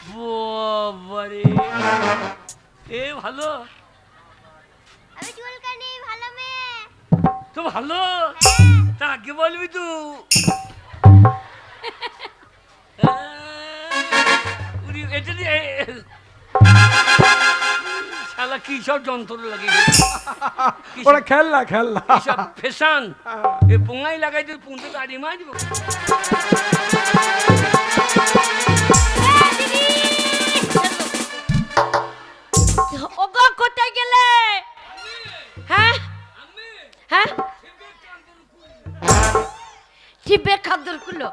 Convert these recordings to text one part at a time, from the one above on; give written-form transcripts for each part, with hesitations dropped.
বাবারে এ ভালো আমি চুলকানি ভালো মেয়ে। তো ভালো তা আগে বলবি তো এটা দিয়ে শালা কি সব যন্ত্র লাগিয়ে ওরা খেলনা খেলনা সব ফ্যাশন এ পোঙাই লাগাই দিয়ে পুঁতে দাঁড়িয়ে মারবো ওগো কোথায় গেলে? হ্যাঁ হ্যাঁ টিপে কান্দর কুলো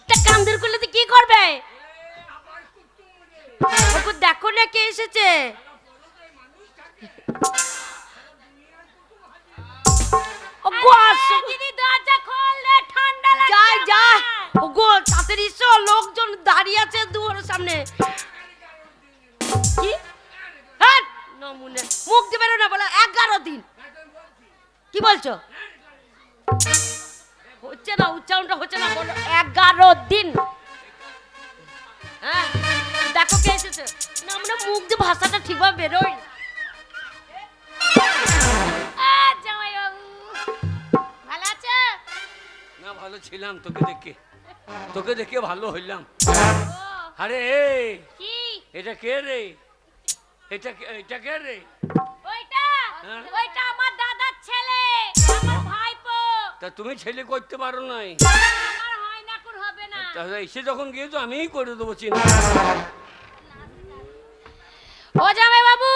তা কান্দর কুলোতে কি করবে? ওগো দেখো না কে এসেছে। ওগো আসো দিদি দরজা খোল রে ঠান্ডা লাগছে। যাই যা ওগো তাড়াতাড়ি এসো লোকজন দাঁড়িয়ে আছে দুয়ারের সামনে। কি হ্যাঁ নমুনে মুখ দিবে না বলে 11 দিন কি বলছো? হচ্ছে না উচ্চারণটা হচ্ছে না বলো 11 দিন। হ্যাঁ দেখো কে এসেছে না আমরা মুখ দিয়ে ভাষাটা ঠিকভাবে বেরোই জামাই বাবু ভালো আছে না ভালো ছিলাম তোকে দেখে ভালো হইলাম। আরে কি এটা কে রে এটা কে রে ওইটা হ্যাঁ? ওইটা আমার দাদার ছেলে আমার ভাইপো। তা তুমি ছেলে করতে পারো নাই আমার হয় না কোন হবে না। তাহলে এসে যখন গিয়েছো আমিই করে দেবো চিন্তা। ও জামাই বাবু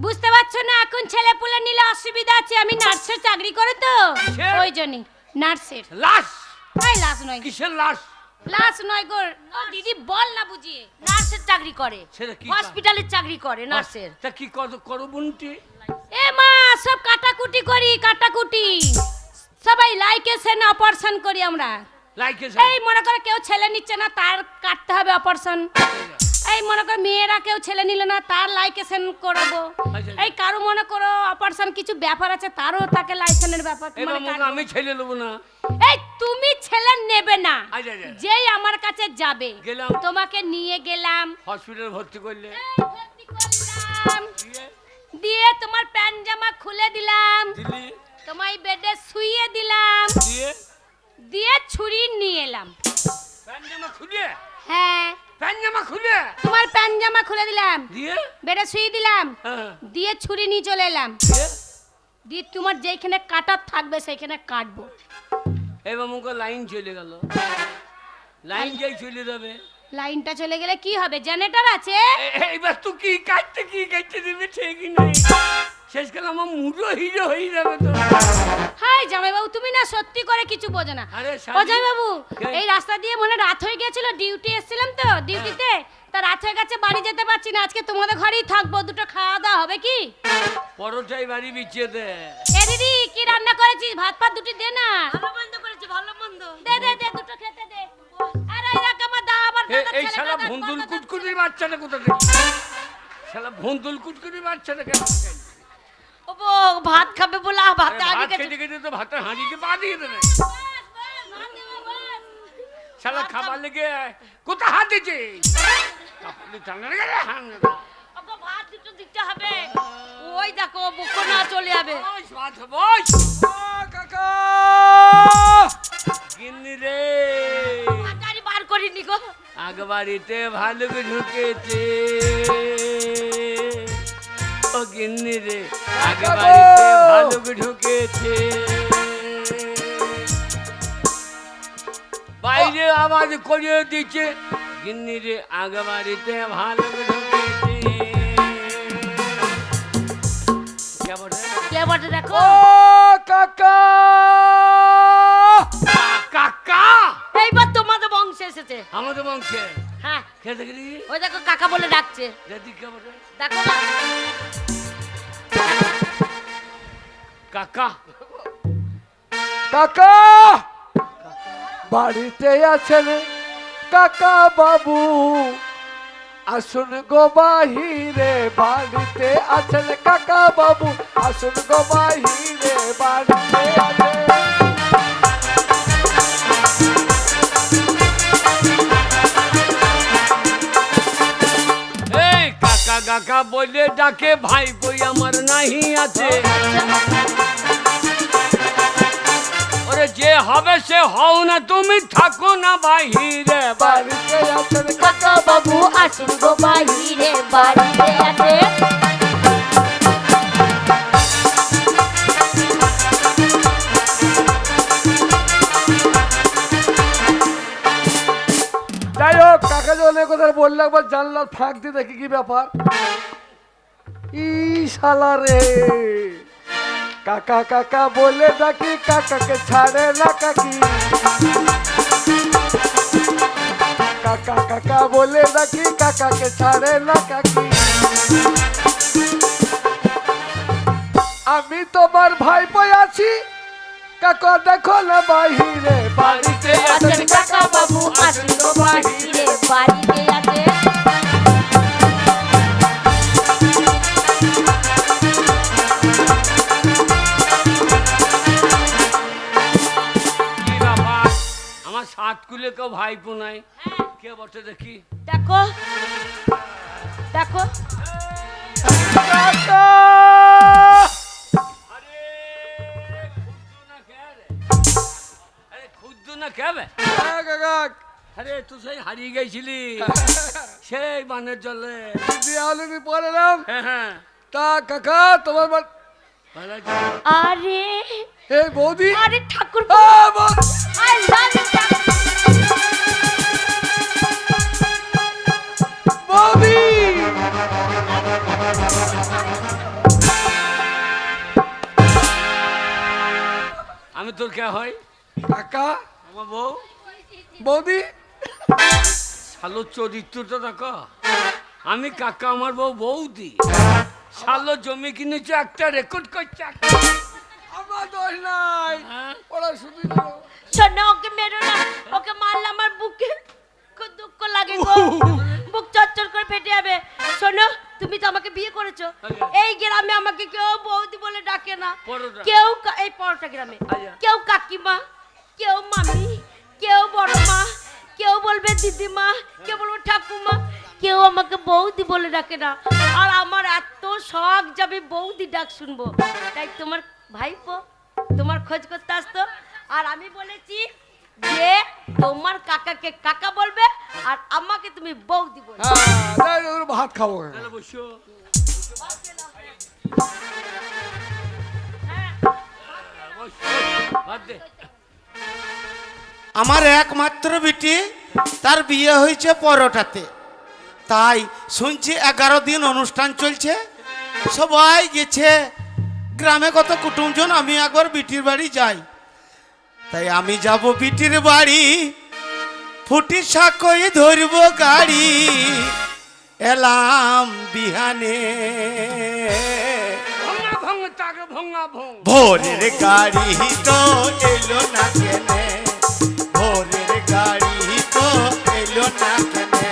বুঝতে পারছো না এখন ছেলে পুলে নিলে অসুবিধা আছে। আমি নার্সের চাকরি করে তো কিসের? ওই জন্যই নার্সের। লাশ এই লাশ নয় কিসের লাশ লাশ নয় গো ও দিদি বল না বুঝিয়ে নার্সের চাকরি করে সেটা কি হসপিটালের চাকরি করে নার্সের। তা কি করো বুনটি এ মা সব কাটাকুটি করি কাটাকুটি সবাই লাইকে সেন অপারেশন করি আমরা। লাইকে এই মনে করে কেউ ছেলে নিচ্ছে না তার কাটতে হবে অপারেশন। এই মনে করো মেয়েরা কেউ ছেলে নিল না তার লাইকেশন করাবো। এই কারো মনে করো অপারেশন কিছু ব্যাপার আছে তারও তাকে লাইসেন্সের ব্যাপার আমি ছেলে নেবো না। এই তুমি ছেলে নেবে না আচ্ছা, আচ্ছা। যেই আমার কাছে যাবে গেলাম। তোমাকে নিয়ে গেলাম হসপিটাল ভর্তি করলে ভর্তি করলাম দিয়ে দিয়ে তোমার প্যান্ট জামা খুলে দিলাম দিলি তোমায় বেডে শুইয়ে দিলাম দিয়ে দিয়ে ছুরি নিয়ে এলাম। পাঞ্জামা খুলে হ্যাঁ পাঞ্জামা খুলে তোমার প্যান্ট জামা খুলে দিলাম দিয়ে বেডে শুইয়ে দিলাম হ্যাঁ দিয়ে ছুরি নিয়ে চলে এলাম দিয়ে দিয়ে তোমার যেখানে কাটার থাকবে সেখানে কাটবো। এবার মুখে লাইন চলে গেল লাইন যাই চলে যাবে লাইনটা চলে গেলে কি হবে জেনারেটর আছে এইবার তুই কি কাটতে দিবি ঠিকই নেই শেষকালে আমার মুড়ো হিরো হয়ে যাবে তো। হাই জামাই বাবু তুমি না সত্যি করে কিছু বোঝো না। আরে ও জামাই বাবু কে? এই রাস্তা দিয়ে মনে রাত হয়ে গেছিল ডিউটি এসেছিলাম তো ডিউটিতে তা রাত হয়ে গেছে বাড়ি যেতে পারছি না আজকে তোমাদের ঘরেই থাকবো দুটো খাওয়া দাওয়া হবে কি? পরোটাই বাড়ি বিছিয়ে দে। এ দিদি কি রান্না করেছিস ভাত ফাত দুটি দে না। ভালো মন্দ করেছি ভালো মন্দ দে দে দে দুটো খেতে দে। আরে এরকম আমার দা আবার এই শালা ভুন্দুল কুটকুটির বাচ্চাটা কোথা থেকে শালা ভুন্দুল কুটকুটির বাচ্চাটা কেন ও ভাত খাবে বলে ভাত আগে ভাত খেতে খেতে তো ভাতের হাঁড়িকে পা দিয়ে দেবে শালা খাবার লেগে কোথা হাত দিচ্ছে ওগো ভাত দুটো দিতে হবে ওই দেখো বুকো না চলে যাবে। কাকা গিন্নি রে বাজারি বার করিনি গো আগ বাড়িতে ভালুক ঢুকেছে ও গিন্নি রে আগ বাড়িতে ভালুক ঢুকেছে বাইরে আওয়াজ করিয়ে দিচ্ছে গিন্নি রে আগ বাড়িতে ভালুক ঢুকেছে কে বটে দেখো ও কাকা কাকা এইবার তোমাদের বংশ এসেছে আমাদের বংশে হ্যাঁ খেতে গেলি ওই দেখো কাকা বলে ডাকছে দাদি কেমন দেখো না কাকা কাকা বাড়িতে আছেন কাকা বাবু আসুন গো বাহিরে বাড়িতে আছেন কাকা বাবু আসুন গো বাহিরে বাড়িতে আছেন কাকা বলে ডাকে ভাই বই আমার নাহি আছে ওরে যে হবে সে হও না তুমি থাকো না বাহিরে বাড়িতে আছেন কাকা বাবু আসুন গো বাহিরে বাড়িতে আছে যাই হোক কাকা জলে কথা বললে একবার জানলার ফাঁক দিয়ে দেখি কি ব্যাপার ই শালা রে কাকা কাকা বলে ডাকি কাকাকে ছাড়ে না কাকি কাকা কাকা বলে ডাকি কাকাকে ছাড়ে না কাকি আমি তোমার ভাইপো আছি কাকা দেখো না বাহিরে বাড়িতে আছেন কাকা বাবু আসুন গো বাহিরে বাড়িতে আছে কি ব্যাপার আমার সাত কুলে কেউ ভাইপো নাই কে বসে দেখি দেখো দেখো কাকা আরে খুদ্দু না খেবে হ্যাঁ, কাকা আরে তুই সেই হারিয়ে গেছিলি সেই বানের জলে দিয়ে আলুনি পরে নাম হ্যাঁ হ্যাঁ তা কাকা তোমার ভালো আছি? আরে হে বৌদি আরে ঠাকুর আ, বৌদি আমি তোর কে হয় কাকা আমার বউ বৌদি শালো চরিত্রটা দেখো আমি কাকা আমার বউ বৌদি শালো জমি কিনেছে একটা রেকর্ড করছে একটা। আমার দোষ নাই হ্যাঁ? ওরা শুধু দিল। শোনো ওকে মেরো না ওকে মারলে আমার বুকে খুব দুঃখ লাগে গো বুক চচ্চর করে ফেটে যাবে শোনো তুমি তো আমাকে বিয়ে করেছো আচ্ছা। এই গ্রামে আমাকে কেউ বৌদি বলে ডাকে না পরোটা। কেউ এই পরোটা গ্রামে আচ্ছা। কেউ কাকিমা কেউ মামি কেউ বড় মা কেউ বলবে দিদিমা কেউ বলবে ঠাকুমা কেউ আমাকে বৌদি বলে ডাকে না আর আমার এত শখ যাবে বৌদি ডাক শুনবো তাই তোমার ভাইপো তোমার খোঁজ করতে আসতো আর আমি বলেছি যে তোমার কাকাকে কাকা বলবে আর আমাকে তুমি বৌদি বলবে হ্যাঁ তাই ওর ভাত খাবো তাহলে বসো বসো, ভাত দে। আমার একমাত্র বিটি তার বিয়ে হয়েছে পরোটাতে তাই শুনছি 11 দিন অনুষ্ঠান চলছে সবাই গেছে গ্রামে কত কুটুমজন আমি একবার বিটির বাড়ি যাই তাই আমি যাব বিটির বাড়ি ফুটি সাকই ধরব গাড়ি এলাম বিহানে ভঙা ভঙ তাকে ভঙা ভঙ ভোরের গাড়ি তো এলো না কেনে ভোরের গাড়ি তো এলো না কেনে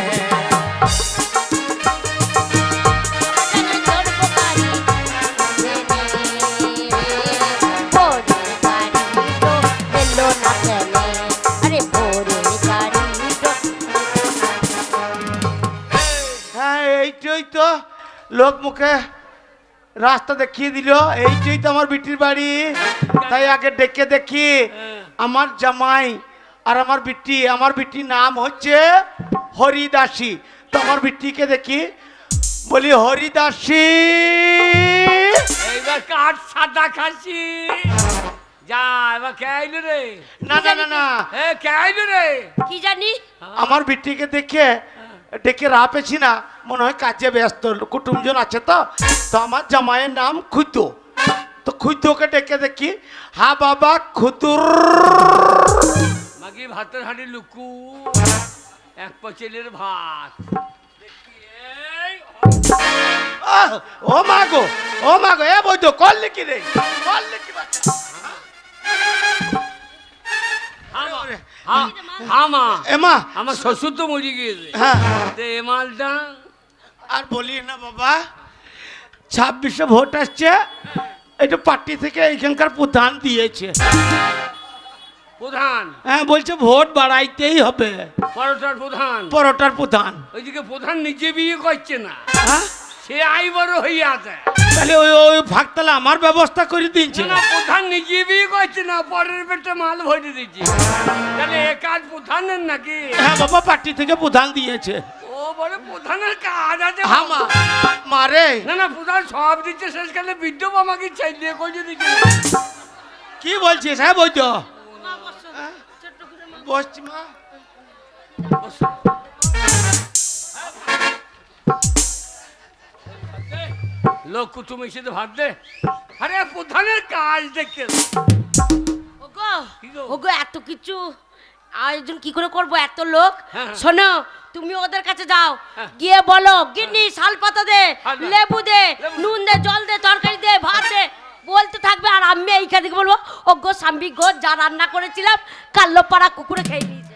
হ্যাঁ এইটাই তো লোক মুখে রাস্তা দেখিয়ে দিল এইটাই তো আমার বিটির বাড়ি তাই আগে ডেকে দেখি আমার জামাই আর আমার বিটির নাম হচ্ছে হরিদাসী তো আমার বিটিকে দেখি বলি হরিদাসী এইবার কাঠ সাদা খাসি যা এবার কে আইলো রে না না না না এ কে আইলো রে কি জানি আমার বিটিকে দেখে ডেকে রাপেছি না মনে হয় কাজে ব্যস্ত কুটুমজন আছে তো তো আমার জামাইয়ের নাম খুদ্দু তো খুদ্দুকে ডেকে দেখি হা বাবা খুতুর মাগি ভাতের হাঁড়ি লুকু এক পচেলের ভাত দেখি, এই, ও মাগো এ বৈদ্য করলে কি রে করলে কি বাচ্চা? হামা, হামা এমা আমার শ্বশুর তো মরে গিয়েছে হ্যাঁ তে এ মালটা আর বলি না বাবা 26-এ ভোট আসছে এটা পার্টি থেকে এইখানকার প্রধান দিয়েছে প্রধান হ্যাঁ বলছে ভোট বাড়াইতেই হবে পরোটার প্রধান পরোটার প্রধান ওইদিকে প্রধান নিজে বিয়ে করছে না হ্যাঁ সে আই বড় হইয়া আছে। তাহলে ওই ওই ভাগ তাহলে আমার ব্যবস্থা করে দিচ্ছে। না প্রধান নিজে বিয়ে করছে না, পরের পেটে মাল ভরে দিচ্ছি। তাহলে এ কাজ প্রধানের নাকি? হ্যাঁ বাবা, পার্টি থেকে প্রধান দিয়েছে। ও বলে প্রধানের কাজ আছে। হ্যাঁ মা, মারে না না, প্রধান সব দিচ্ছে, শেষকালে বিদ্যুৎ আমাকে চাইলে করে দিচ্ছে। কি বলছিস? হ্যাঁ বই তো বসছি মা। লোক কুটুম এসে ভাত দে। আরে প্রধানের কাজ দেখে ওগো কি গো? ওগো, এত কিছু আয়োজন কি করে করব, এত লোক। হ্যাঁ। শোনো, তুমি ওদের কাছে যাও, হ্যাঁ। গিয়ে বলো গিন্নি শাল পাতা দে, হ্যাঁ, না। লেবু দে, লেবু। নুন দে, জল দে, তরকারি দে, ভাত দে, বলতে থাকবে। আর আমি এইখান থেকে বলবো, ওগো স্বামী গো, যা রান্না করেছিলাম কাল্লো পাড়া কুকুরে খেয়ে নিয়েছে।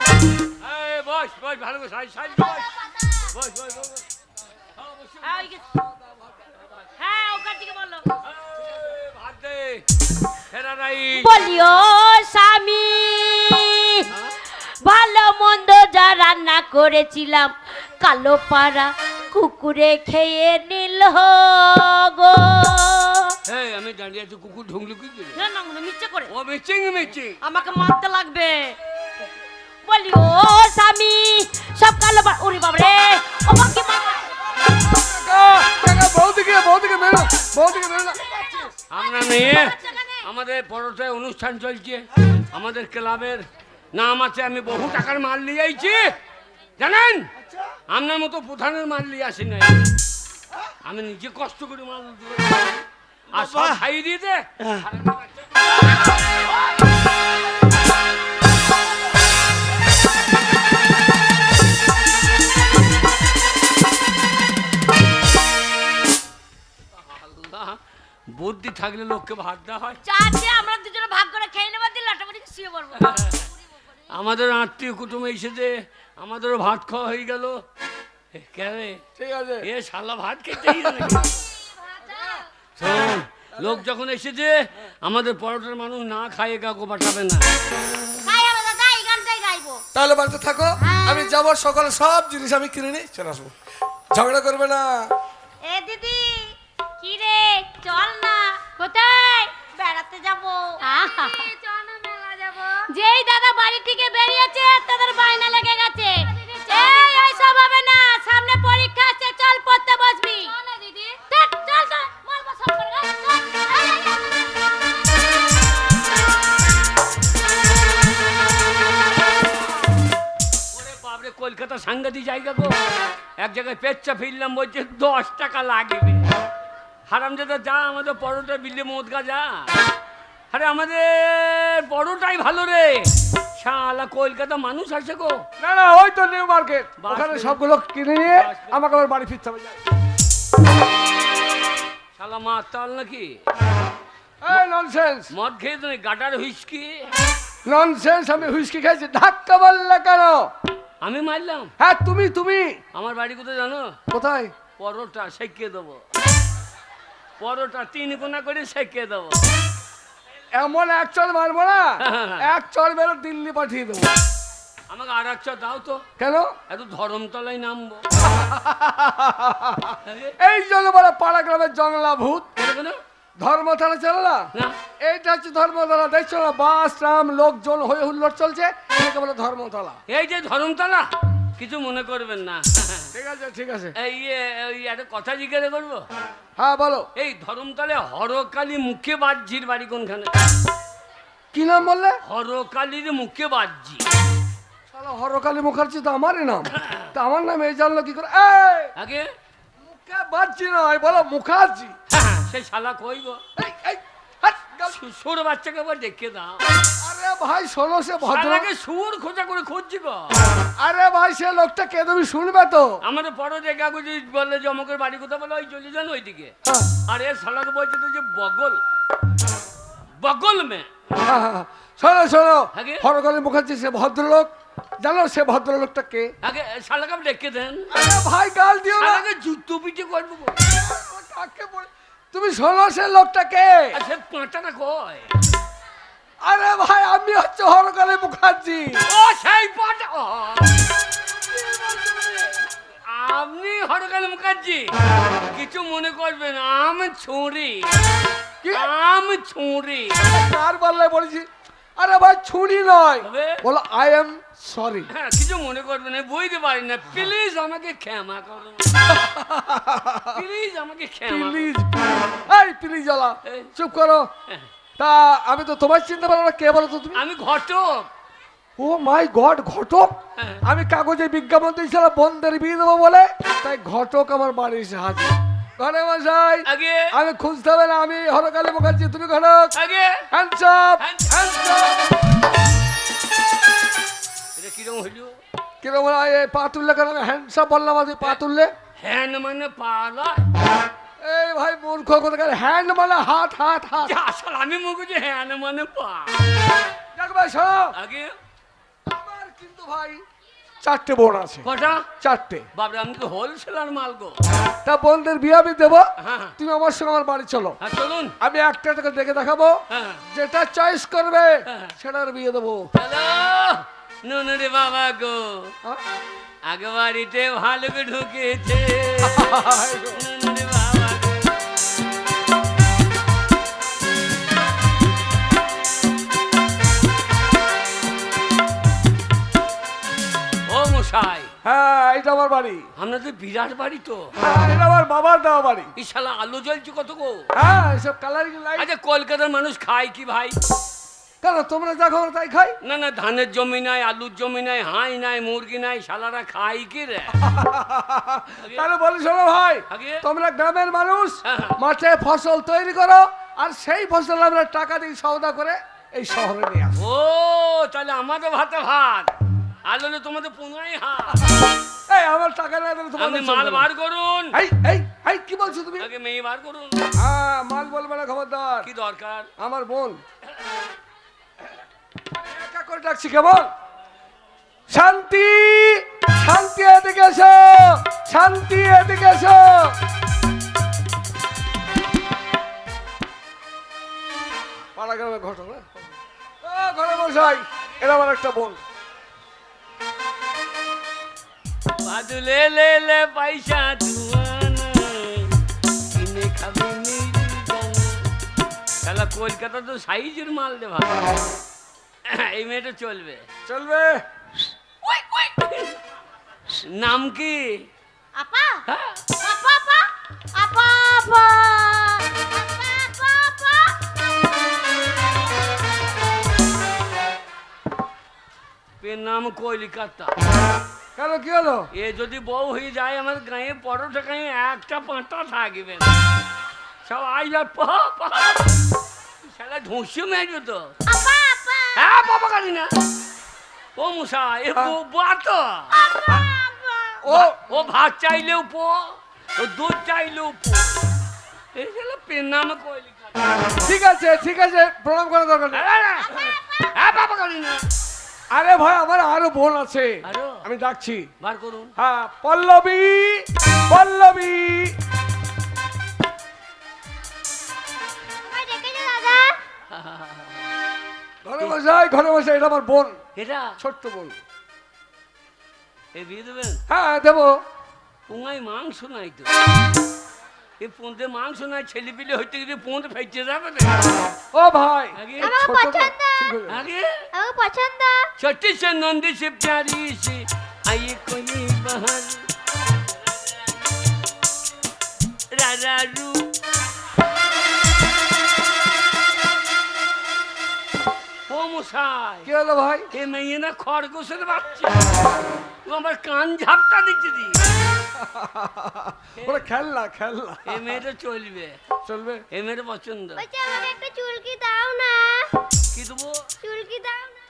এই বস বস, ভালো করে সাইজ সাইজ বস বস বস বস। হ্যাঁ, হ্যাঁ, ওখান থেকে বলো। এই, ভাত দে। হেরা নাই। বলিও স্বামী, ভালো মন্দ যা রান্না করেছিলাম কালো পাড়া কুকুরে খেয়ে নিল গো। এই আমি দাঁড়িয়ে আছি, কুকুর ঢুকলো কি করে? না না, মনে মিথ্যে করে ও মিচিং মিচিং। আমাকে মারতে লাগবে। বলি ও স্বামী, সব কালো পাড়া, ওরে বাবরে, ও বাকি বৌদিকে মেরো, বৌদিকে মেরো না। আমরা মেয়ে, আমাদের পরোটায় অনুষ্ঠান চলছে, আমাদের ক্লাবের নাম আছে, আমি বহু টাকার মাল নিয়ে আইছি জানেন। আপনার মতো প্রধানের মাল নিয়ে আসি নাই, আমি নিজে কষ্ট করে মাল দিয়ে আর সব বাবা। খাইয়ে দিয়ে দে। আল্লাহ, বুদ্ধি থাকলে লোককে ভাত দেওয়া হয়। চাচে আমরা দুজনে ভাগ করে খেয়ে নেবার দিন লাটামাটি শুয়ে পড়বো। আমাদের আত্মীয় কুটুম এসেছে, আমাদেরও ভাত খাওয়া হয়ে গেল। কেন ঠিক আছে, এ শালা ভাত খেতেই না নাকি? শোন, লোক যখন এসেছে আমাদের পরোটার মানুষ না খায় কাউকে পাঠাবে না। খাই আমরা দাদা, এই গানটাই গাইবো। তাহলে বাড়িতে থাকো, আমি যাবো সকালে সব জিনিস আমি কিনে নিই, চলে আসবো। ঝগড়া করবে না। এ দিদি, কি রে, চল না। কোথায়? বেড়াতে যাবো। চল না, মেলা যাবো। যেই দাদা বাড়ি থেকে বেরিয়েছে তাদের বায়না লেগে গেছে। এই এইসব হবে না, সামনে পরীক্ষা আছে, চল পড়তে বসবি। চল না দিদি। চল চল চল, মারবো সব করে, চল। ওরে বাপরে, কলকাতা সাংঘাতিক জায়গা গো। এক জায়গায় পেচ্চা ফিরলাম, বলছে 10 টাকা লাগবে। হারামজাদা যা, আমাদের পরোটা বিলে মদ গা যা। আরে আমাদের পরোটাই ভালো রে, শালা কলকাতা মানুষ আসে গো। না না, ওই তো নিউ মার্কেট, বাস ওখানে করে। সবগুলো কিনে নিয়ে বাস করে। আমাকে আবার বাড়ি ফিরতে হবে। শালা মাতাল নাকি? এই ননসেন্স, মদ খেয়ে তো গাটার হুইস্কি ননসেন্স, আমি হুইস্কি খাইছি, ধাক্কা বললে কেন? আমি মারলাম। হ্যাঁ তুমি তুমি আমার বাড়ি কোথায় জানো? কোথায়? পরোটা সেঁকে দেবো, পরোটা 3 কোনা করে সেঁকে দেবো। এমন এক চল মারবো না, এক চল মেরে দিল্লি পাঠিয়ে দেবো। আমাকে আর এক চা দাও তো, কেন? এত ধরমতলায় নামবো। এই জন্য বলে পাড়া গ্রামের জংলা ভূত। কেন? ধর্মতলা চলো না, না। এইটা হচ্ছে ধর্মতলা, দেখছো না বাস ট্রাম লোকজন হয়ে হুল্লোড় চলছে, এটাকে বলে ধর্মতলা। এই যে ধরমতলা, কিছু মনে করবেন না। ঠিক আছে ঠিক আছে, এই ওই একটা কথা জিজ্ঞাসা করবো? হ্যাঁ বলো। এই ধরমতলে হরকালী মুখে বাজ্জির বাড়ি কোনখানে? কি নাম বললে? হরকালীর মুখে বাজ্জি। শালা হরকালী মুখার্জি তো আমারই নাম, তা আমার নাম এই জানলো কি করে? এই আগে মুখে বাজ্জি নয়, বলো মুখার্জি। সেই শালা কইব এই, এই, হাট, গাল। সুর বাচ্চাকে আবার দেখে দাও। আরে ভাই শোনো, সে ভদ্র। শালাকে সুর খোঁজা করে খুঁজছি গো। আরে ভাই সে লোকটা কে, তুমি শুনবে তো? আমাদের বড় যে কাগজ বললে যে অমকের বাড়ি কোথা বলে, ওই চলে যান ওইদিকে। হ্যাঁ, আর এ শালাকে বলছে তো যে বগল বগল মে। হ্যাঁ, হ্যাঁ, শোনো শোনো, আগে? হরকালী মুখার্জি সে ভদ্রলোক, জানো সে ভদ্রলোকটা কে? আগে শালাকে আপনি ডেকে দেন, আরে ভাই গাল দিও না। শালাকে জুতো পিটে করবো গো। কাকে বলে- তুমি শোনো সে লোকটা কে? আর সে পাঁচাটা কয়। আরে ভাই আমি হচ্ছে হরকালী মুখার্জি। ও সেই পাঁচা, আপনি হরকাল মুখার্জি, কিছু মনে করবেন, আম ছুরি, কি? আম ছুরি। কার পাল্লায় পড়েছি? আরে ভাই ছুরি নয়, তবে? বলো আই এম সরি। হ্যাঁ, কিছু মনে করবেন না, বুঝতে পারি না, প্লিজ আমাকে ক্ষমা করুন, প্লিজ আমাকে ক্ষমা করুন। প্লিজ, এই প্লিজ জ্বালা, এই। চুপ করো। হ্যাঁ, তা আমি তো তোমার চিনতে পারবো না, কে বলো তো তুমি? আমি ঘটক। ও মাই গড, ঘটক! হ্যাঁ। আমি কাগজে বিজ্ঞাপন দিয়েছিলাম বন্ধের বিয়ে দেবো বলে, তাই ঘটক আমার বাড়ি এসে হাজির। ঘরে মশাই, আগে আমি খুঁজতে হবে না, আমি হরকালী মুখার্জি, তুমি ঘটক। আগে হ্যান্ডস আপ, হ্যান্ডস আপ। এটা কিরকম হইল? কিরকম পা তুললে কেন? হ্যান্ডস আপ বললাম, আমি পা তুললে। হ্যান্ড মানে পালা, এই ভাই মূর্খ কোথাকার, হ্যান্ড মানে হাত, হাত, হাত। আসলে আমি মুখ যে হ্যান্ড মানে পা। দেখ ভাই শোনো, আগে আমার কিন্তু ভাই 4টে বোন আছে, কটা? 4টে। বাবরে, আমি তো হোলসেলার মাল গো। তা বোনদের বিয়ে আমি দেবো, হ্যাঁ হ্যাঁ, তুমি আমার সঙ্গে আমার বাড়ি চলো। হ্যাঁ চলুন। আমি একটা টাকা দেখে দেখাবো, হ্যাঁ যেটা চয়েস করবে হ্যাঁ। সেটার বিয়ে দেবো। হ্যালো নুনু রে বাবা গো, হ্যাঁ? আগে বাড়িতে ভালো ঢুকেছে নুনু রে বাবা গো। ও মশাই, হ্যাঁ, এটা আমার বাড়ি। আপনার তো বিরাট বাড়ি তো। হ্যাঁ, এটা আমার বাবার দেওয়া বাড়ি। এই শালা আলো জ্বলছে কত গো? হ্যাঁ, এসব কালারিং লাইট। আচ্ছা, কলকাতার মানুষ খায় কি ভাই? কেন তোমরা যা খাও তাই খাই? না না, ধানের জমি নাই, আলুর জমি নাই, হাঁই নাই, মুরগি নাই, শালারা খায় কি রে? তাহলে বলি শোনো ভাই, আগে তোমরা গ্রামের মানুষ হ্যাঁ। মাঠে ফসল তৈরি করো, আর সেই ফসল আমরা টাকা দিয়ে সওদা করে এই শহরে নিয়ে আসো। ও, তাহলে আমাদের ভাতে ভাত, আলুলে তোমাদের পুনাই হাত। এই আমার টাকা না দিলে আপনি তোমাদের মাল চলবে না। বার করুন, এই এই এই কি বলছো তুমি? আগে মেয়ে বার করুন। হ্যাঁ, মাল বলবে না, খবরদার। কি দরকার? আমার বোন একা করে ডাকছি, কেমন? শান্তি, শান্তি এদিকে এসো, শান্তি এদিকে এসো। পাড়া গ্রামে ঘটনা। ঘরে মশাই, এরা আমার একটা বোন। বাদুলে লে লে পয়সা দুয়ানা, কিনে খাবি মিহিদানা। শালা কলকাতা তো সাইজের মাল দে ভাই, এই মেয়েটা চলবে। চলবে। নাম কি? আপা হ্যাঁ, আপা আপা আপা আপা আপা আপা পেন নাম কলিকাতা। কেন, কি হলো? এ যদি বউ হয়ে যায়, আমার গায়ে পরোটা গায়ে একটা পাঁটা থাকবে না, সব আইবার শালা ধসিয়ে মেরবে তো। আপা আপা হ্যাঁ বাবা, কালি না ও মশা, এ বউ তো ও ও ভাত চাইলেও পো, ও দুধ চাইলেও পো, এই শালা পেন নাম কলিকাতা। ঠিক আছে, ঠিক আছে, প্রণাম করার দরকার নেই। হ্যাঁ বাবা, কালি না। আরে ভাই, আমার আরো বোন আছে, আরো? আমি ডাকছি। বার করুন। হ্যাঁ, পল্লবী, পল্লবী। আমায় ডেকেছো দাদা? ঘরে মশাই, ঘরে মশাই, এটা আমার বোন, এটা ছোট্ট বোন। এ বিয়ে দেবেন? হ্যাঁ, দেবো। পুঙায় মাংস নাই তো, এ পোঁতে মাংস নাই, ছেলে পিলে হইতে গেলে পোঁত ফেটে যাবে না। ও ভাই, আগে আমার ছোট বোন, পছন্দ। ঠিক হয়ে যাবে। आगे আমাকে পছন্দ। छोटी से नंदी से प्यारी से आई कोई बहन राजा रू ও মশাই, কি হলো ভাই? এ মেয়ে না খরগোশের বাচ্চা, ও আমার কান ঝাপটা দিচ্ছে দি। ওরা খেলনা, খেলনা। এ মেয়েটা চলবে, চলবে। এ মেয়েটা পছন্দ। বলছি আমাকে একটা চুলকি দাও না, কি দেবো? চুলকি দাও না।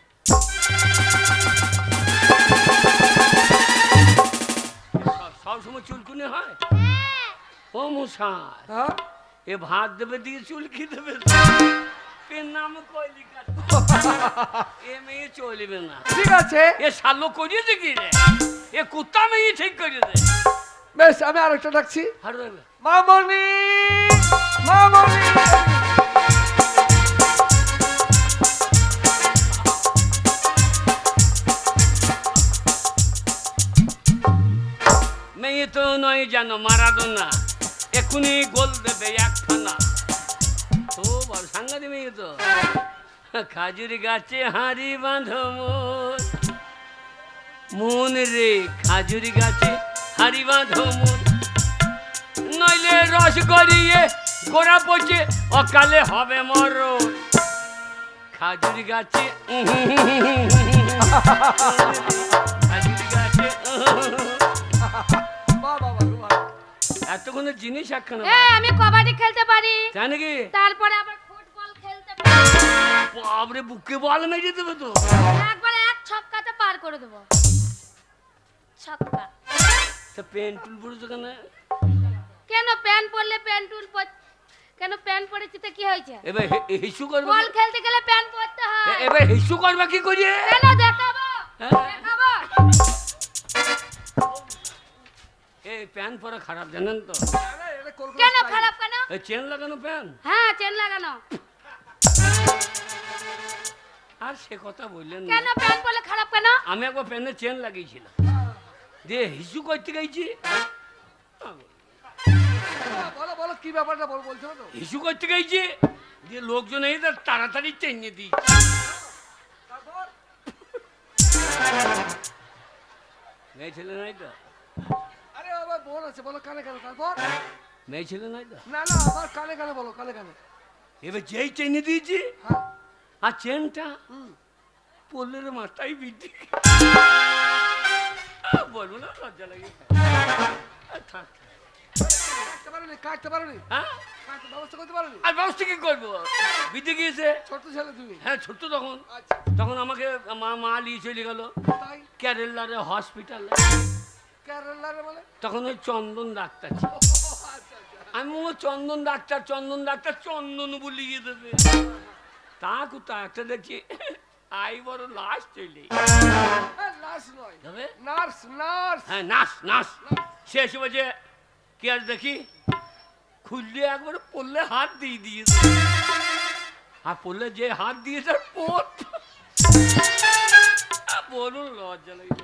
সব সময় চুলকুনি হয়? হ্যাঁ। ও মশাই, হ্যাঁ, এ ভাত দেবে দিয়ে চুলকি দেবে, পেন নাম কলিকাতা, এ মেয়ে চলবে না। ঠিক আছে, এ শালো করিয়েছে কি রে? এ কুত্তা মেয়ে ঠিক করে দে। বেশ, আমি আরেকটা ডাকছি। হারু দেবে। মামনি, মামনি। মেয়ে তো নয় জানো মারাদোনা, এখনই গোল দেবে একখানা। তো বড় সাংঘাতিক মেয়ে তো। খাজুর গাছে হাঁড়ি বাঁধো মন, মন রে খাজুর গাছে হাঁড়ি বাঁধো মন, নইলে রস গড়িয়ে গোড়া পচে অকালে হবে মরণ। খাজুর গাছে খাজুর গাছে বাহ বাহ বাহ বাহ। এতগুলো জিনিস একখানা আমি কবাডি খেলতে পারি, তাই নাকি? তারপরে আবার ফুটবল খেলতে পারি। বাবরে বুকে বল মেরে দেবে তো। একবার এক ছক্কাতে পার করে দেবো। ছক্কা। তা পেন টুল পড়েছো কেন? কেন প্যান্ট পরলে প্যান্ট টুল কেন প্যান্ট পরেছি তো কি হয়েছে? এবার হিসু করবে, বল খেলতে গেলে প্যান্ট পরতে হয়। এবার হিসু করবে কি করিয়ে? কেন দেখাবো? হ্যাঁ? দেখাবো। এই প্যান পরা খারাপ জানেন তো? আরে, এটা কলকাতা কেন style। খারাপ কেন? এই চেন লাগানো প্যান। হ্যাঁ চেন লাগানো। আর সে কথা বললেন না। কেন প্যান্ট পরলে খারাপ কেন? আমি একবার প্যানে চেন লাগিয়েছিলাম, দিয়ে হিসু করতে গেছি। বলো বলো কি ব্যাপারটা বলছো তো? হিসু করতে গেছি, দিয়ে লোকজন এই তাড়াতাড়ি চেনে দিই। তারপর মেয়ে ছেলে নাই তো? আরে আমার বোন আছে, বলো কানে কানে। তারপর মেয়ে ছেলে নাই তো? না না আমার কানে কানে বলো, কানে কানে। এবার যেই চেনে দিয়েছি, হ্যাঁ আর চেনটা পড়লে রে মাথায় বৃদ্ধি। বলবো না, লজ্জা লাগে। থাক। কাটতে পারোনি, কাটতে পারোনি, হ্যাঁ, কাটতে ব্যবস্থা করতে পারোনি। আর ব্যবস্থা কি করবো? বিদ্যে গিয়েছে। ছোট ছেলে তুমি। হ্যাঁ ছোট্ট তখন। আচ্ছা তখন আমাকে মা নিয়ে চলে গেল তাই কেরালারে হসপিটালে। কেরালারে বলে? তখন ওই চন্দন ডাক্তার ছিল। আচ্ছা আচ্ছা। আমি ও চন্দন ডাক্তার চন্দন বলিয়ে দেবে। তা কোথায় একটা দেখছি আই বড় লাশ চলে নার্স নয়, যাবে। Nurse nurse. হ্যাঁ নাস শেষ বাজে কি আর দেখি খুললে একবারে পড়লে হাত দিয়ে দিয়েছে, আর পড়লে যে হাত দিয়েছে পোত বলুন লজ্জা লাগে।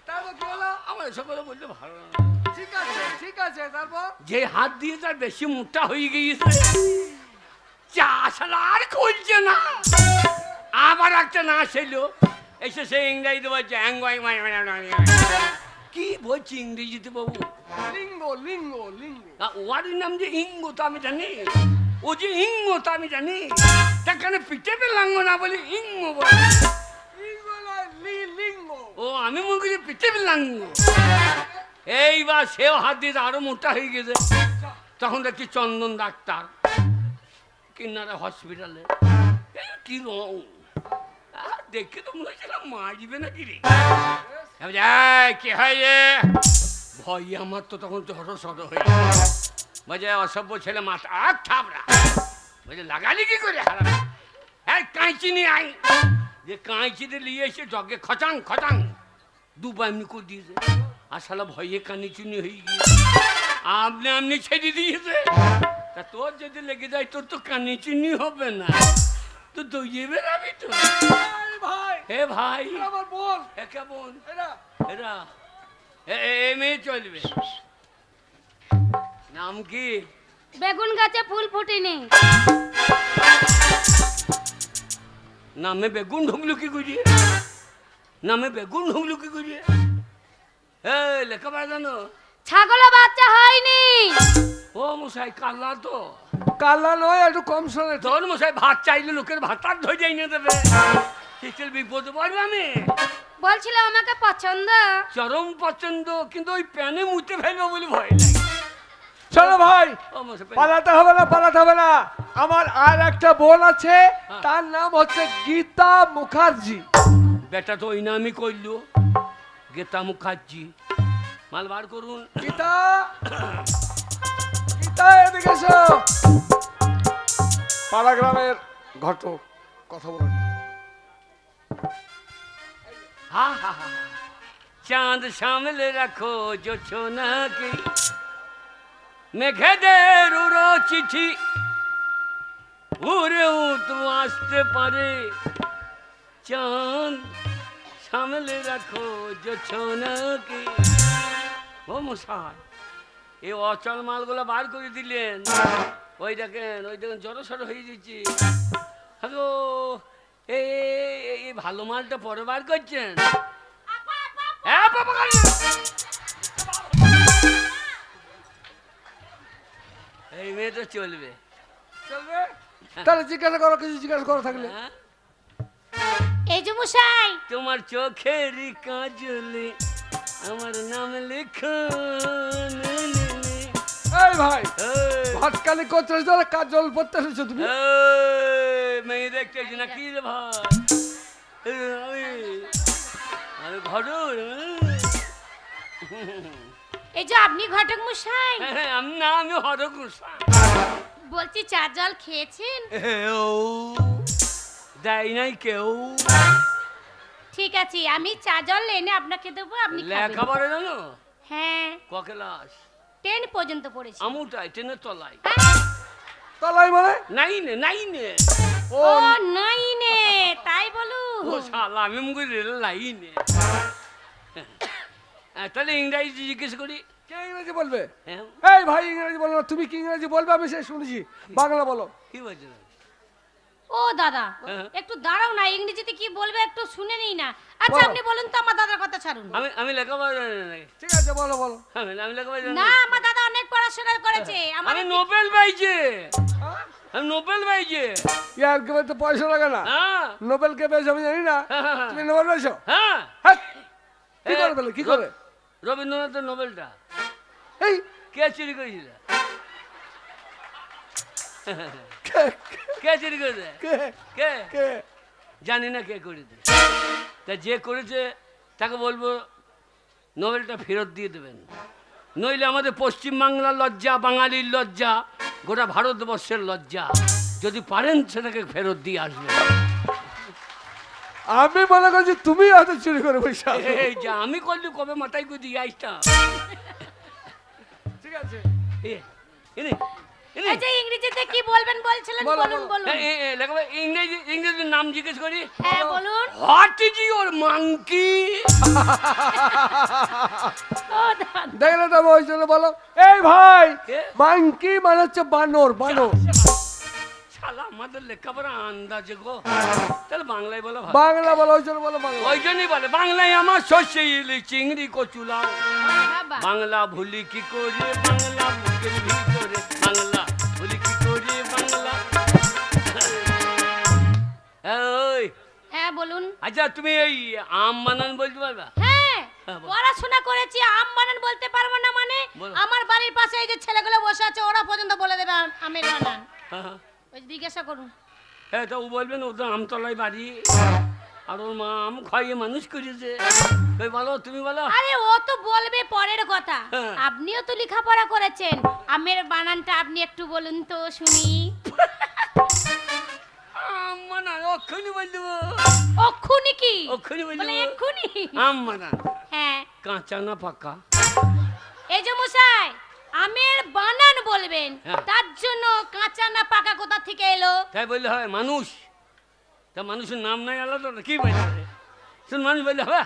তারপর কি হলো? আমার এসব কথা বলতে ভালো লাগে না। ঠিক আছে ঠিক আছে। তারপর যে হাত দিয়ে তার বেশি মোটা হয়ে গিয়েছে, চা শালা আর খুলছে না। আবার একটা নাচ এলো, এসে সে ইংরেজিতে বলছে কি বলছি ইংরেজিতে বাবু? লিঙ্গ লিঙ্গ লিঙ্গ। ওর নাম যে ইঙ্গো তো আমি জানি, ও যে ইঙ্গো তো আমি জানি, তাখানে পিঠে পেলাঙ্গ না বলি ইঙ্গো বলে। লিঙ্গ নয় লিঙ্গ। ও আমি মনে করছি পিঠে পেলাঙ্গ। এইবার সেও হাত দিয়ে আরো মোটা হয়ে গেছে। তখন দেখছি চন্দন ডাক্তার কিনারে হসপিটালে। কি রং দেখে তো মনে হচ্ছিল মারবে নাকি রে। কি হয় রে? ভয় আমার তো তখন ঝড় সড় হয়ে বলছে অসভ্য ছেলে মাথা আর থাপড়া। বলছে লাগালি কি করে হারাম? হ্যাঁ কাঁচি নিয়ে আই। যে কাঁচিতে নিয়ে এসে জগে খচাং খচাং দুবার এমনি করে দিয়েছে। আর শালা ভয়ে কানি চুনি হয়ে গিয়েছে, আপনি ছেড়ে দিয়েছে। তা তোর যদি লেগে যায় তোর তো কানি চুনি হবে না, তো দইয়ে বেরাবি তো। এই ভাই, হে ভাই, এরা আমার বোন। এ কেমন এরা এরা এ মেয়ে চলবে। নাম কি? বেগুন গাছে ফুল ফুটেনি। নামে বেগুন ঢুকলো কি করিয়ে? নামে বেগুন ঢুকলো কি করিয়ে? লেখাপড়া জানো? ছাগলের বাচ্চা হয়নি। ও মশাই কাল্লা তো। কাল্লা নয়, একটু কম শোনে। তোর মশাই ভাত চাইলে লোকের ভাত আর ধরে এনে দেবে। শীতের বিপদে পড়বে আমি। বলছিল আমাকে পছন্দ। চরম পছন্দ, কিন্তু ওই প্যানে মুতে ফেলবো বলে ভয় লাগে। চলো ভাই, ও মশাই পালাতে হবে না, পালাতে হবে না। আমার আর একটা বোন আছে, তার নাম হচ্ছে গীতা মুখার্জি। বেটা তো ওই নামই করলো, গীতা মুখার্জি। মাল বার করুন। গীতা গীতা এদিকে এসো। পাড়া গ্রামের ঘটক, কথা বলেন। হা হা হা, চাঁদ সামলে রাখো জোছনাকে, মেঘেদের উড়ো চিঠি উড়েও তো আসতে পারে। চাঁদ সামলে রাখো জোছনাকে, ও মশাই এই অচল মালগুলো বার করে দিলেন। ওই দেখেন জড়ো সড়ো হয়ে যাচ্ছি। হ্যালো, এই ভালো মালটা পরে বার করছেন? এই মেয়ে তো চলবে। চলবে? তাহলে জিজ্ঞাসা করো, কিছু জিজ্ঞাসা করো থাকলে। হ্যাঁ? এই যে মশাই, তোমার চোখের কাজলে আমার নাম লেখো। এই ভাই, ভাতকালি করতে এসেছো, কাজ জল পড়তে এসেছো তুমি? মেয়ে দেখতেছি না কি রে ভাই? আমি ঘটক। এই যে আপনি ঘটক মশাই, আমি হরক। বলছি চা জল খেয়েছেন? দেয় নাই কেউ। ঠিক আছে, আমি চা জল এনে আপনাকে দেবো, আপনি খাবেন। লেখাপড়া জানো? হ্যাঁ, ক ক্লাস? 10 পর্যন্ত পড়েছি। আমুটাই ট্রেনের তলায়। তলাই মানে? নাইনে। ও নাইনে, তাই বলুন। ও শালা, আমি মুখে রেল লাইনে। তাহলে ইংরাজি জিজ্ঞেস করি। কে ইংরেজি বলবে? হ্যাঁ, এই ভাই ইংরেজি বলো না, তুমি কি ইংরেজি বলবে? আমি সে শুনেছি, বাংলা বলো। কি বলছো? ও দাদা, হ্যাঁ। একটু দাঁড়াও না, ইংরেজিতে কি বলবে একটু শুনে নিই না। আচ্ছা বলো। আপনি বলুন তো, আমার দাদার কথা ছাড়ুন। আমি লেখাপড়া জানি না। ঠিক আছে, বলো বলো। আমি লেখাপড়া জানি না, না। আমার দাদা অনেক পড়াশোনা করেছে। আমার আমি নোবেল পাইছে। হ্যাঁ? আমি নোবেল পাইছে। ইয়ার কে তো পয়সা লাগে না। হ্যাঁ নোবেল কে পেয়েছো আমি জানি না। হ্যাঁ। তুমি নোবেল পেয়েছো? হ্যাঁ। হ্যাঁ। কি করে পেলে, কি করে? রবীন্দ্রনাথের নোবেলটা এই কে চুরি করেছিল? কে- কে চুরি করেছে? কে কে? কে জানি না কে করেছে। তা যে করেছে তাকে বলবো নোবেলটা ফেরত দিয়ে দেবেন, নইলে আমাদের পশ্চিম বাংলার লজ্জা, বাঙালির লজ্জা, গোটা ভারতবর্ষের লজ্জা। যদি পারেন সেটাকে ফেরত দিয়ে আসবেন। আমি মনে করছি তুমি হয়তো চুরি করে পয়সা। এই যে আমি করলি কবে মাথায় করে দিয়ে আসতাম। ঠিক আছে, এই যে ইংরেজিতে কি বলবেন বলছিলেন, বলো, বলুন বলো। বলুন। ইংরেজির নাম জিজ্ঞেস করি। হ্যাঁ বলুন। What is your monkey? ও দাদা, দেখলে তো ওই জন্য বলো। এই ভাই, কে? মাংকি মানে হচ্ছে বানর, বানর। শালা আমাদের লেখাপড়া আন্দাজে গো। তাহলে বাংলায় বলো ভালো। বাংলা বলো, ওই জন্য বলো বাংলা। ওই জন্যই বলে বাংলায় আমার শস্য ইলি চিংড়ি কচুলাও। বাবা। বাংলা ভুলি কি করে, বাংলা বুকের ভিতরে, বাংলা ভুলি কি করে, বাংলা। ওই হ্যাঁ বলুন। আচ্ছা, তুমি এই আম বানান বলতে পারবা? হ্যাঁ, হ্যাঁ, বল। পড়াশোনা করেছি, আম বানান বলতে পারবো না মানে? বলো। আমার বাড়ির পাশে এই যে ছেলেগুলো বসে আছে, ওরা পর্যন্ত বলে দেবে আমের বানান। হ্যাঁ, ওই জিজ্ঞাসা করুন। হ্যাঁ, তো ও বলবেন ও তো আমতলায় বাড়ি, আর ওর মা আম খাইয়ে মানুষ করেছে। ওই বলো, তুমি বলো। আরে ও তো বলবে পরের কথা, হ্যাঁ। আপনিও তো লেখাপড়া করেছেন, আমের বানানটা আপনি একটু বলুন তো শুনি। আম বানান অক্ষুনি বল দেবো। অক্ষুনি কি? অক্ষুনি বল বলে দেবো। এক্ষুনি? আম বানান হ্যাঁ। কাঁচা না পাকা? এই যে মশাই, আমের বানান বলবেন, হ্যাঁ। তার জন্য কাঁচা না পাকা কোথা থেকে এলো? তাই বললে হয় মানুষ? তা মানুষের নাম নাই আলাদা না? কি বলছে শুন, মানুষ বললে হবে?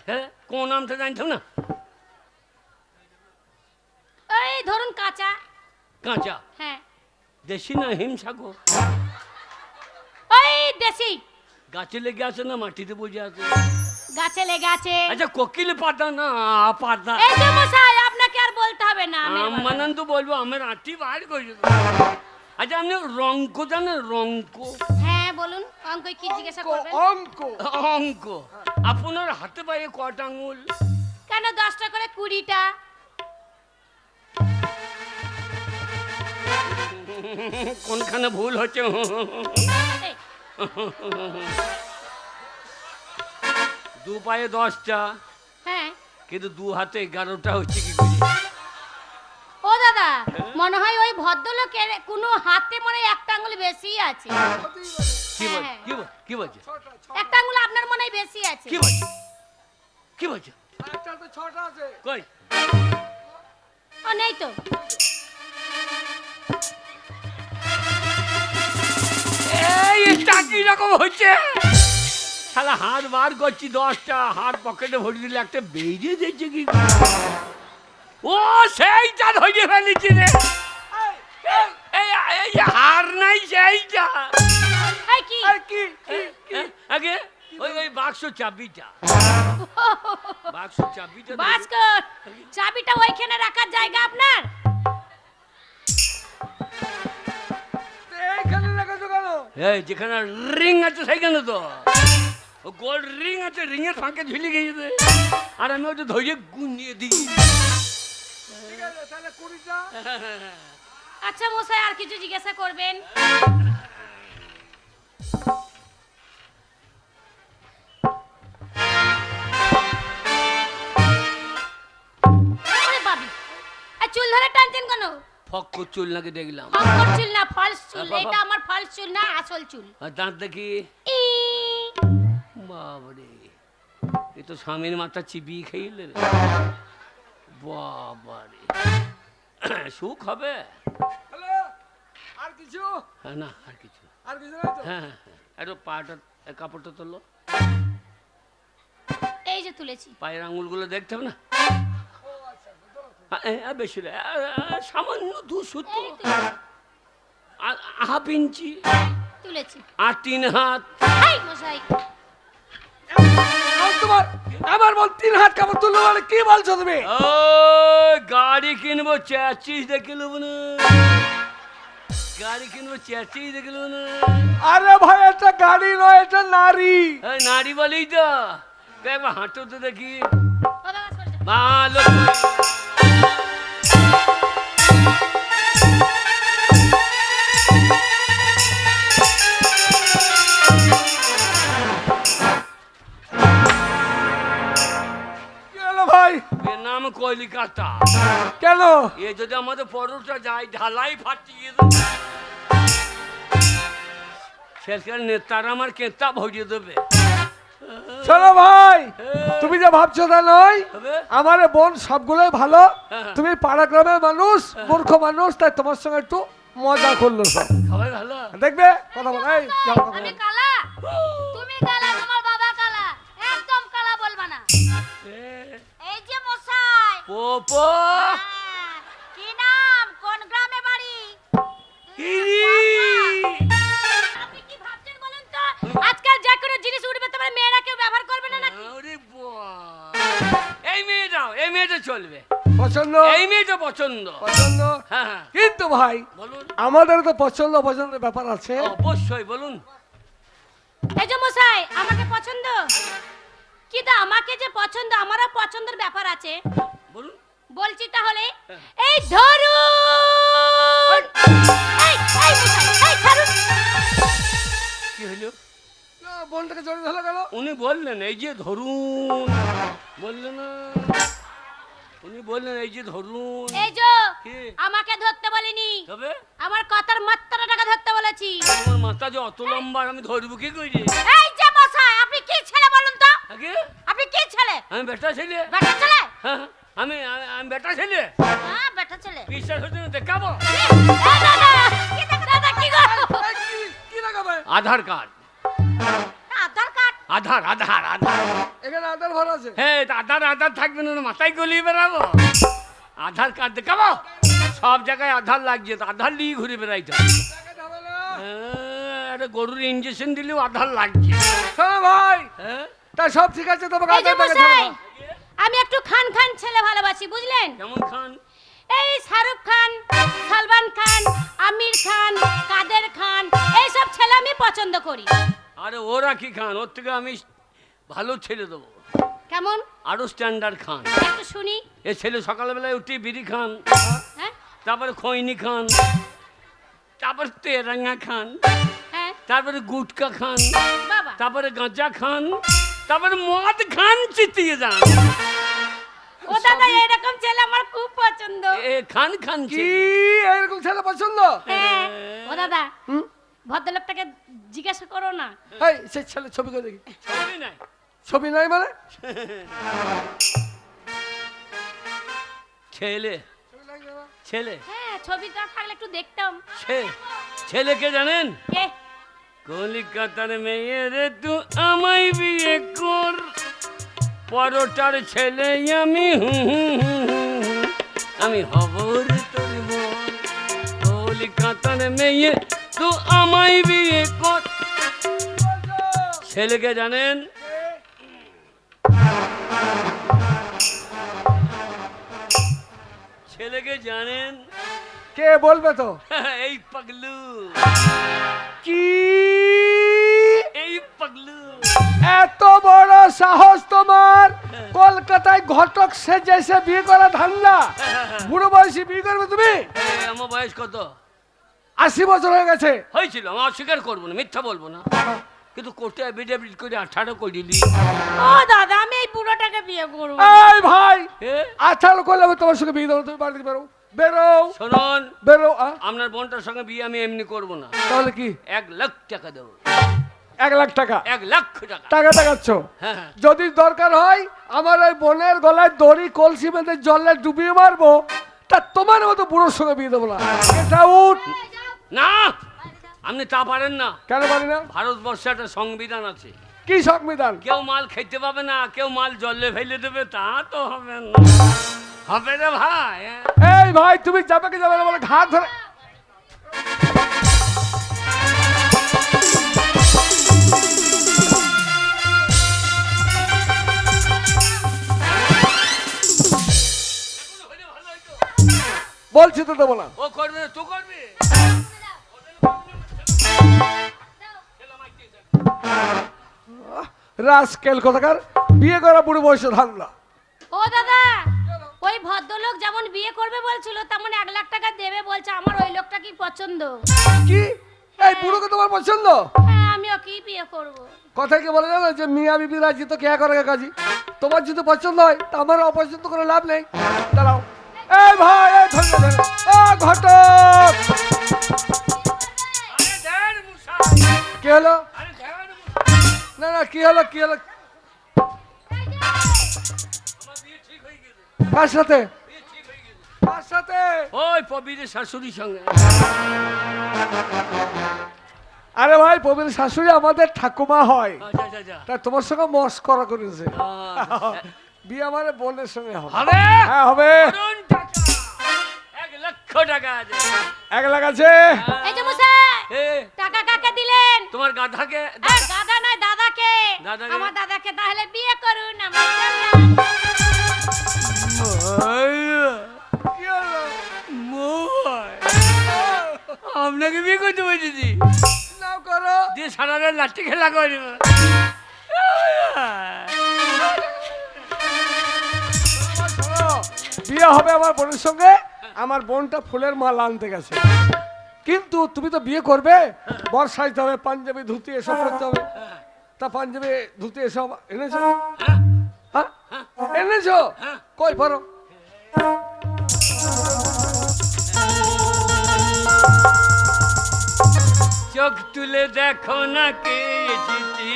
হ্যাঁ, কোন নামটা জানতাম না। এই ধরুন কাঁচা। কাঁচা হ্যাঁ, দেশি না হিমসাগর? ওই দেশি। গাছে লেগে আছে না মাটিতে বসে আছে? গাছে লেগে আছে। আচ্ছা, কোকিল পাতা না পাতা? এই যে মশাই, আপনাকে আর বলতে হবে না আমের আম বানান। বানান তো বলবো, আমের আঁটি বার করে দেবো। আচ্ছা, আপনি রঙ্ক জানেন? রঙ্ক? হ্যাঁ বলুন, অঙ্ক কি জিজ্ঞাসা করবেন? অঙ্ক। অঙ্ক আপনার হাতে পায়ে কটা আঙুল? কেন 10টা করে 20টা? কোনখানে ভুল হচ্ছে? এই, দু পায়ে 10টা, হ্যাঁ। কিন্তু দু হাতে 11টা হচ্ছে কি করে? ও দাদা, মনে হয় ওই ভদ্রলোকের কোনো হাতে মনে হয় একটা আঙুল বেশি আছে। কি বল হ্যাঁ। কি বলছে? একটা আঙুল আপনার মনে হয় বেশি আছে। কি বলছে? কি বলছে? একটা তো 6টা আছে। কই? ও নেই তো। এই টাকি রকম হচ্ছে। শালা হাত বার করছি 10টা, হাত পকেটে ভরে দিলে একটা বেরিয়ে যাচ্ছে কি করে? ও সেইটা ধরে ফেলেছি রে। এই এই যে হার নাই সেইটা। এই কি কি কি কি আগে ওই ওই বাক্স চাবিটা, বাক্স চাবিটা দে। ভাস্কর, চাবিটা ওইখানে রাখার জায়গা আপনার? এইখানে লাগাছো কেন? এই যেখানে রিং আছে সেইখানে তো ও গোল্ড রিং আছে, রিং এর ফাঁকে ঝুলে গেছে আর আমি ওটা ধরে গুনিয়ে দিই। ঠিক আছে তাহলে কুড়িটা। আচ্ছা মশাই, আর কিছু জিজ্ঞাসা করবেন? ওরে বাবি, আর চুল ধরে টানছেন কেন? ফক চুল নাকি দেখলাম। ফকর চুল না, ফলস চুল। বাবা। এটা আমার ফলস চুল না, আসল চুল। আর দাঁত দেখি। ই, বাবারে, এ তো স্বামীর মাথা চিবিয়ে খেয়ে রে। বাবারে, সুখ হবে? হ্যালো, আর কিছু? হ্যাঁ, না আর কিছু। আর কিছু নাই তো? হ্যাঁ হ্যাঁ হ্যাঁ, একটু পাটা কাপড়টা তোলো, এই যে তুলেছি। পায়ের আঙুলগুলো দেখতে হবে না? বেশি রে, সামান্য 2 সুতো, এই তুলেছি, হাফ ইঞ্চি তুলেছি। আর 3 হাত। এই মশাই, আর তোমার আমার বল 3 হাত কাপড় তুললো মানে কি বলছো তুমি? ও গাড়ি কিনবো, চেঁচিস দেখে নেবো না। গাড়ি কিনবো, চেঁচিস দেখে নেবো না। আরে ভাই এটা গাড়ি নয়, এটা নারী। এই নারী বলেই তো একবার হাঁটো তো দেখি। ও বাবা, সরে যাও। ভালো কি হলো ভাই? এর নাম কলিকাতা। কেন? এ যদি আমাদের পরোটা যায় ঢালাই ফাটিয়ে দেবে, শেষকালে নেতারা আমার কেতা ভরিয়ে দেবে। শোনো ভাই, তুমি যে ভাবছো তা নয়। হবে? আমার এ বোন সবগুলোই ভালো। হ্যাঁ। তুমি পাড়া গ্রামের মানুষ, মূর্খ মানুষ, তাই তোমার সঙ্গে একটু মজা করলো সব। সবাই ভালো। দেখবে কথা বল, এই যাও কথা আমি বল। কালা, তুমি কালা, তোমার বাবা কালা, একদম কালা বলবা না। এই যে মশাই, পোপো হ্যাঁ, কি নাম, কোন গ্রামে বাড়ি? আপনি কি ভাবছেন বলুন তো? আজকাল যে কোনো জিনিস উঠবে, তোমার মেয়েরা কেউ ব্যবহার করবে না নাকি? আরে এই মেয়েটাও, এই মেয়েটা চলবে, পছন্দ? এই মেয়েটা পছন্দ। পছন্দ। হ্যাঁ হ্যাঁ কিন্তু ভাই বলুন। আমাদের তো পছন্দ পছন্দের ব্যাপার আছে। অবশ্যই বলুন। এই যে মশাই, আমাকে পছন্দ, কিন্তু আমাকে যে পছন্দ, আমারও পছন্দের ব্যাপার আছে। বলুন। বলছি তাহলে, এই ধরুন, এই এই মশাই, এই ছাড়ুন। কি হলো? না, বোনটাকে জড়িয়ে ধরলো কেন? উনি বললেন এই যে ধরুন, বললেন না? উনি বললেন এই যে ধরুন। এই যে কি? আমাকে ধরতে বলিনি, তবে আমার কথার মাত্রাটাকে ধরতে বলেছি। তোমার মাথা যে অত লম্বা, আমি ধরবো কি করে? এই যে মশাই, আপনি কি ছেলে বলুন তো? আগে আপনি কি ছেলে? আমি বেটা ছেলে। বেটা ছেলে? হ্যাঁ, আমি আমি বেটা ছেলে। হ্যাঁ, বেটা ছেলে। বিশ্বাস হচ্ছে না, দেখাবো। এই দাদা, দাদা কি গো? এই কি লাগাবে? আধার কার্ড, আধার কার্ড? আধার আধার আধার। এখানে আধার ভরা আছে। হ্যাঁ, আধার আধার থাকবে না, মাথায় গলিয়ে বেড়াবো। আধার কার্ড দেখাবো, সব জায়গায় আধার লাগছে, তো আধার নিয়ে ঘুরে বেড়াইতে হবে। দেখাতে হবে না। একটা গরুর ইঞ্জেকশন দিলেও আধার লাগছে। শোনো ভাই, হ্যাঁ, তা সব ঠিক আছে, তোমাকে এই যে আধার দেখাতে হবে মশাই, না। আমি একটু খান খান ছেলে ভালোবাসি, বুঝলেন? কেমন খান? এই শাহরুখ খান, সালমান খান, আমির খান, কাদের খান, এই সব ছেলে আমি পছন্দ করি। আরে ওরা কি খান, ওর থেকে আমি ভালো ছেলে দেবো, কেমন? আরো স্ট্যান্ডার্ড খান। একটু শুনি। এ ছেলে সকালবেলায় উঠে বিড়ি খান, হ্যাঁ তারপরে খৈনি খান, তারপরে তেরাঙ্গা খান, হ্যাঁ তারপরে গুটকা খান, বাবা, তারপরে গাঁজা খান, তারপরে মদ খান, চিতিয়ে যান। ও দাদা, এরকম ছেলে আমার খুব পছন্দ। এ খান খান কি ছেলে। এরকম ছেলে পছন্দ? হ্যাঁ, ও দাদা, ভদ্রলোকটাকে জিজ্ঞাসা করো না। এই সেই ছেলে ছবি করে দেখি। ছবি নাই। ছবি নাই মানে? ছেলে, ছবি নাই না? ছেলে, হ্যাঁ, ছবিটা থাকলে একটু দেখতাম। ছেলেকে জানেন? কে? কলিকাতার মেয়ে রে, তু আমায় বিয়ে কর, পরোটার ছেলে আমি। আমি হব রে তোর বর। কলকাতার মেয়ে তো আমায় বিয়ে কর। ছেলেকে জানেন? ছেলেকে জানেন? কে বলবে তো? এই পাগলু, কি এই পাগলু। এত বড় সাহস তোমার? কলকাতায় ঘটক সেজে এসে বিয়ে করা ধান্দা? বুড়ো বয়সী বিয়ে করবে তুমি? এই, আমার বয়স কত? 80 বছর হয়ে গেছে। হয়েছিল, আমি অস্বীকার করবো না, মিথ্যা বলবো না, কিন্তু কোর্টে এফিডেভিট করে 18 করে দিলি। ও দাদা, আমি এই বুড়োটাকে বিয়ে করবো। এই ভাই, এ, 18 করলে আমি তোমার সঙ্গে বিয়ে দেবো। তুমি বাড়ি থেকে বেরো, বেরো, শুনুন, বেরো। আপনার বোনটার সঙ্গে বিয়ে আমি এমনি করবো না। তাহলে কি? 1 লাখ টাকা দেবো। 1 লাখ টাকা? 1 লাখ টাকা। টাকা দেখাচ্ছ? হ্যাঁ, হ্যাঁ। যদি দরকার হয় আমার ওই বোনের গলায় দড়ি কলসি বেঁধে জলে ডুবিয়ে মারবো, তা তোমার মতো বুড়োর সঙ্গে বিয়ে দেবো না। এটা উঠ। না, আপনি তা পারেন না। কেন পারি না? ভারতবর্ষে একটা সংবিধান আছে, কি সংবিধান? কেউ মাল খেতে পাবে না, কেউ মাল জলে ফেলে দেবে, তা তো হবে না। হবে রে ভাই, হ্যাঁ? এই ভাই, তুমি যাবে কি যাবে না বলে ঘাট ধরে। বলছি তো দেবো না। ও করবে না, তুই করবি। রাস্কেল কোথাকার, বিয়ে করা বুড়ো বয়সে ধান্দা। ও দাদা, ওই ভদ্রলোক যেমন বিয়ে করবে বলছিল তেমন 1 লাখ টাকা দেবে বলছে। আমার ওই লোকটা কি পছন্দ। কি এই বুড়োকে তোমার পছন্দ? হ্যাঁ, আমি ওকেই বিয়ে করব। কথা কি বলে জানো, যে মিয়া বিবি রাজি তো কে করে কাজী। তোমার যদি পছন্দ হয় তা আমার অপছন্দ করে লাভ নেই। দাঁড়াও। এই ভাই, এই ধরে ধরে। ও ঘটক, আরে দেন মশাই, কি হলো? আরে দেন মশাই। না না, কি হলো, কি হলো? আমার বিয়ে ঠিক হয়ে গেছে, কার সাথে? বিয়ে ঠিক হয়ে গেছে। কার সাথে? ওই পবিরের শাশুড়ির সঙ্গে। আরে ভাই, প্রবীণ শাশুড়ি আমাদের ঠাকুমা হয়। আচ্ছা, আচ্ছা, আচ্ছা। তা তোমার সঙ্গে মস্করা করেছে। আচ্ছা। বিয়ে আমার বোনের সঙ্গে হবে। হবে? হ্যাঁ হবে। ধরুন টাকা, 1 লক্ষ টাকা আছে। 1 লাখ আছে। এই যে মশাই, এ, টাকা কাকে দিলেন? তোমার গাধাকে। দাদা নয়, দাদাকে। দাদাকে? আমার দাদাকে তাহলে বিয়ে করুন। আমার চললাম। কি হলো? আপনাকে বিয়ে করতে বলছি, নাও করো। দিয়ে সারা রাত লাঠি খেলা করি। শোনো, বিয়ে হবে আমার বোনের সঙ্গে। আমার বোনটা ফুলের মাল আনতে গেছে, কিন্তু তুমি তো বিয়ে করবে, বর সাজতে হবে, পাঞ্জাবি ধুতি এসব করতে হবে। তা পাঞ্জাবি ধুতি এসব এনেছো? হ্যাঁ, এনেছো? কই পারো? চোখ তুলে দেখো না কে এসেছি,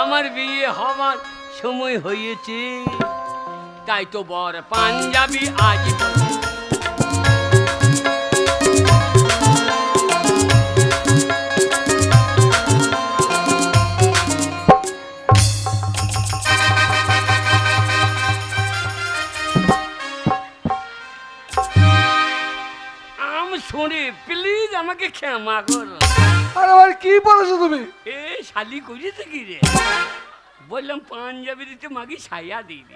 আমার বিয়ে হওয়ার সময় হয়েছে, তাই তো বর পাঞ্জাবি আজ। শুনে প্লিজ আমাকে ক্ষমা করো। আরে ভাই, কি বলেছো তুমি? এ শালি করেছে কি রে? বললাম পাঞ্জাবি দিতে মাগি ছায়া দিবি।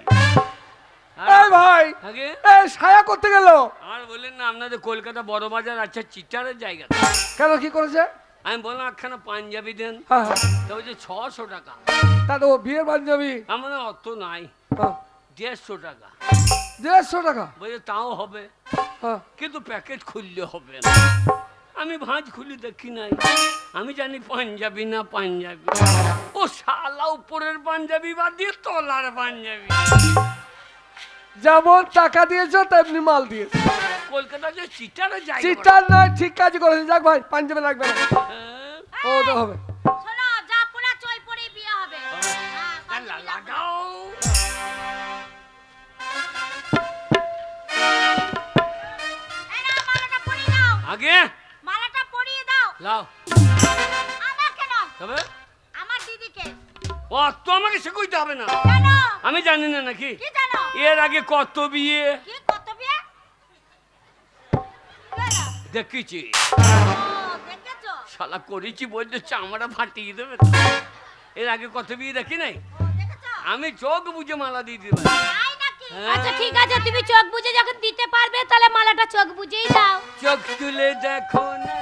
এই ভাই, আগে এই ছায়া করতে গেল আর বললেন না আপনাদের কলকাতা বড় বাজার আছে চিটারের জায়গা। কেন, কি করেছে? আমি বললাম একখানা পাঞ্জাবি দেন, হ্যাঁ হ্যাঁ, তো বলছে 600 টাকা। তা তো বিয়ের পাঞ্জাবি। আমার না অত নাই, হ্যাঁ, 150 টাকা। 150 টাকা? বলছে তাও হবে, হ্যাঁ, কিন্তু প্যাকেট খুললে হবে না। আমি ভাঁজ খুলে দেখি নাই, আমি জানি পাঞ্জাবি না পাঞ্জাবি। ও শালা উপরের পাঞ্জাবি বাদ দিয়ে তলার পাঞ্জাবি। যেমন টাকা দিয়েছো তেমনি মাল দিয়েছো। কলকাতা যে চিটারের জায়গা। চিটার নয়, ঠিক কাজ করেছে। যাক ভাই, পাঞ্জাবি লাগবে না। হ্যাঁ, ও তো হবে। শোনো, যা পোড়া চল পড়ে বিয়ে হবে। হ্যাঁ, তাহলে লাগাও। এই নাও, মালাটা পরিয়ে দাও। আগে মালাটা পরিয়ে দাও। লাও। আমাকে নাও। তবে আমার দিদিকে। ও তো আমাকে শিখাইতে হবে না, কেন? আমি জানি না নাকি। কি জানো? এর আগে কত বিয়ে কি কত বিয়ে? কেডা? দেখেছি, ও, দেখেছো? শালা করেছি বলতে চামড়া ফাটিয়ে দেবে। এর আগে কত বিয়ে দেখি নাই, ও, দেখেছো? আমি চোখ বুঝে মালা দিয়ে দিতে পারি। তাই নাকি? আচ্ছা ঠিক আছে, তুমি চোখ বুজে যখন দিতে পারবে তাহলে মালাটা চোখ বুজেই দাও। চোখ তুলে দেখো না,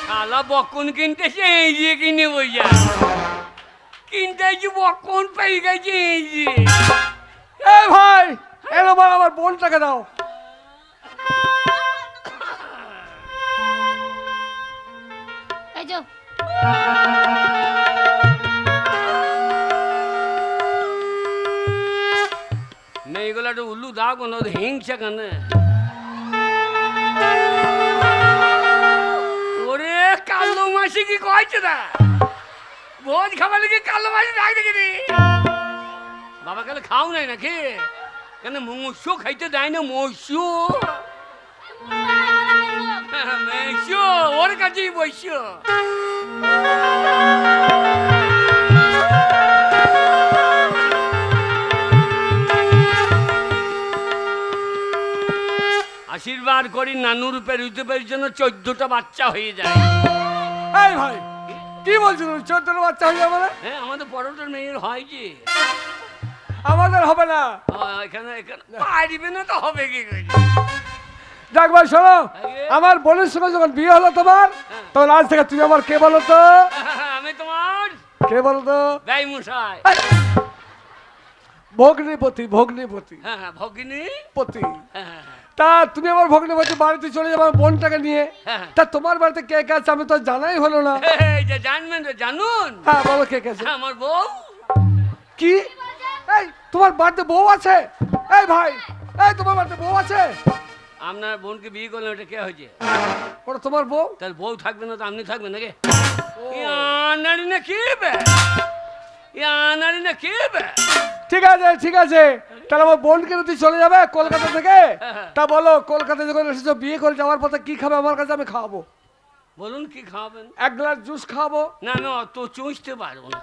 শালা বকন কিনতেছে এই যে কিনে বইয়া কিনতে যে বকন পেয়ে গেছে এই যে। এই ভাই, এলো বল আমার বোনটাকে দাও। এই যে মেয়েগুলো একটু উল্লু দাও কোনো হিংসা কেন? ওরে কালো মাসি কি কয়েছে না ভোজ খাবার কি কালো মাসি ডাক দেখি রে বাবা কালে খাও নাই নাকি কেন মৎস্য খাইতে দেয় না মৎস্য মেষ ওর কাছেই বৈশ্য আশীর্বাদ করি নানু রূপের ইউটিউবের জন্য 14টা বাচ্চা হয়ে যায়। এই ভাই, কি বলছো তুমি? 14 বাচ্চা হয়ে যাবে? হ্যাঁ আমাদের পরোটার মেয়ের হয় যে আমাদের হবে না। এখানে এখানে পারবে না তো হবে কি করে? যাক ভাই শোনো, আগে? আমার বোনের সঙ্গে যখন বিয়ে হলো তোমার, হ্যাঁ। তখন আজ থেকে তুমি আমার কে বলো তো? আমি তোমার কে বলো তো? ব্যয় মশাই। এই, ভগ্নিপতি, ভগ্নিপতি, হ্যাঁ হ্যাঁ ভগিনী। পতি। হ্যাঁ হ্যাঁ হ্যাঁ। তা তুমি আমার ভগ্নিপতি বাড়িতে চলে যাবে আমার বোনটাকে নিয়ে। হ্যাঁ। তা তোমার বাড়িতে কে কে আছে আমি তো জানাই হলো না। এই যে জানবেন তো জানুন হ্যাঁ বলো কে কে আছে। আমার বউ কি? এই তোমার বাড়িতে বউ আছে? এই ভাই, এই তোমার বাড়িতে বউ আছে? আপনার বোনকে বিয়ে করলেন ওটা কে হয়েছে? ওটা তোমার বউ? তার বউ থাকবে না তো আপনি থাকবেন নাকি? আনারি না কি বে আনারি না কি বে ঠিক আছে ঠিক আছে, তাহলে আমার বোনকে যদি চলে যাবে কলকাতা থেকে, হ্যাঁ। তা বলো কলকাতা যখন এসেছো বিয়ে করে যাওয়ার পথে কি খাবে আমার কাছে আমি খাওয়াবো। বলুন কি খাওয়াবেন? 1 গ্লাস জুস খাওয়াবো। না আমি অত চুষতে পারবো না।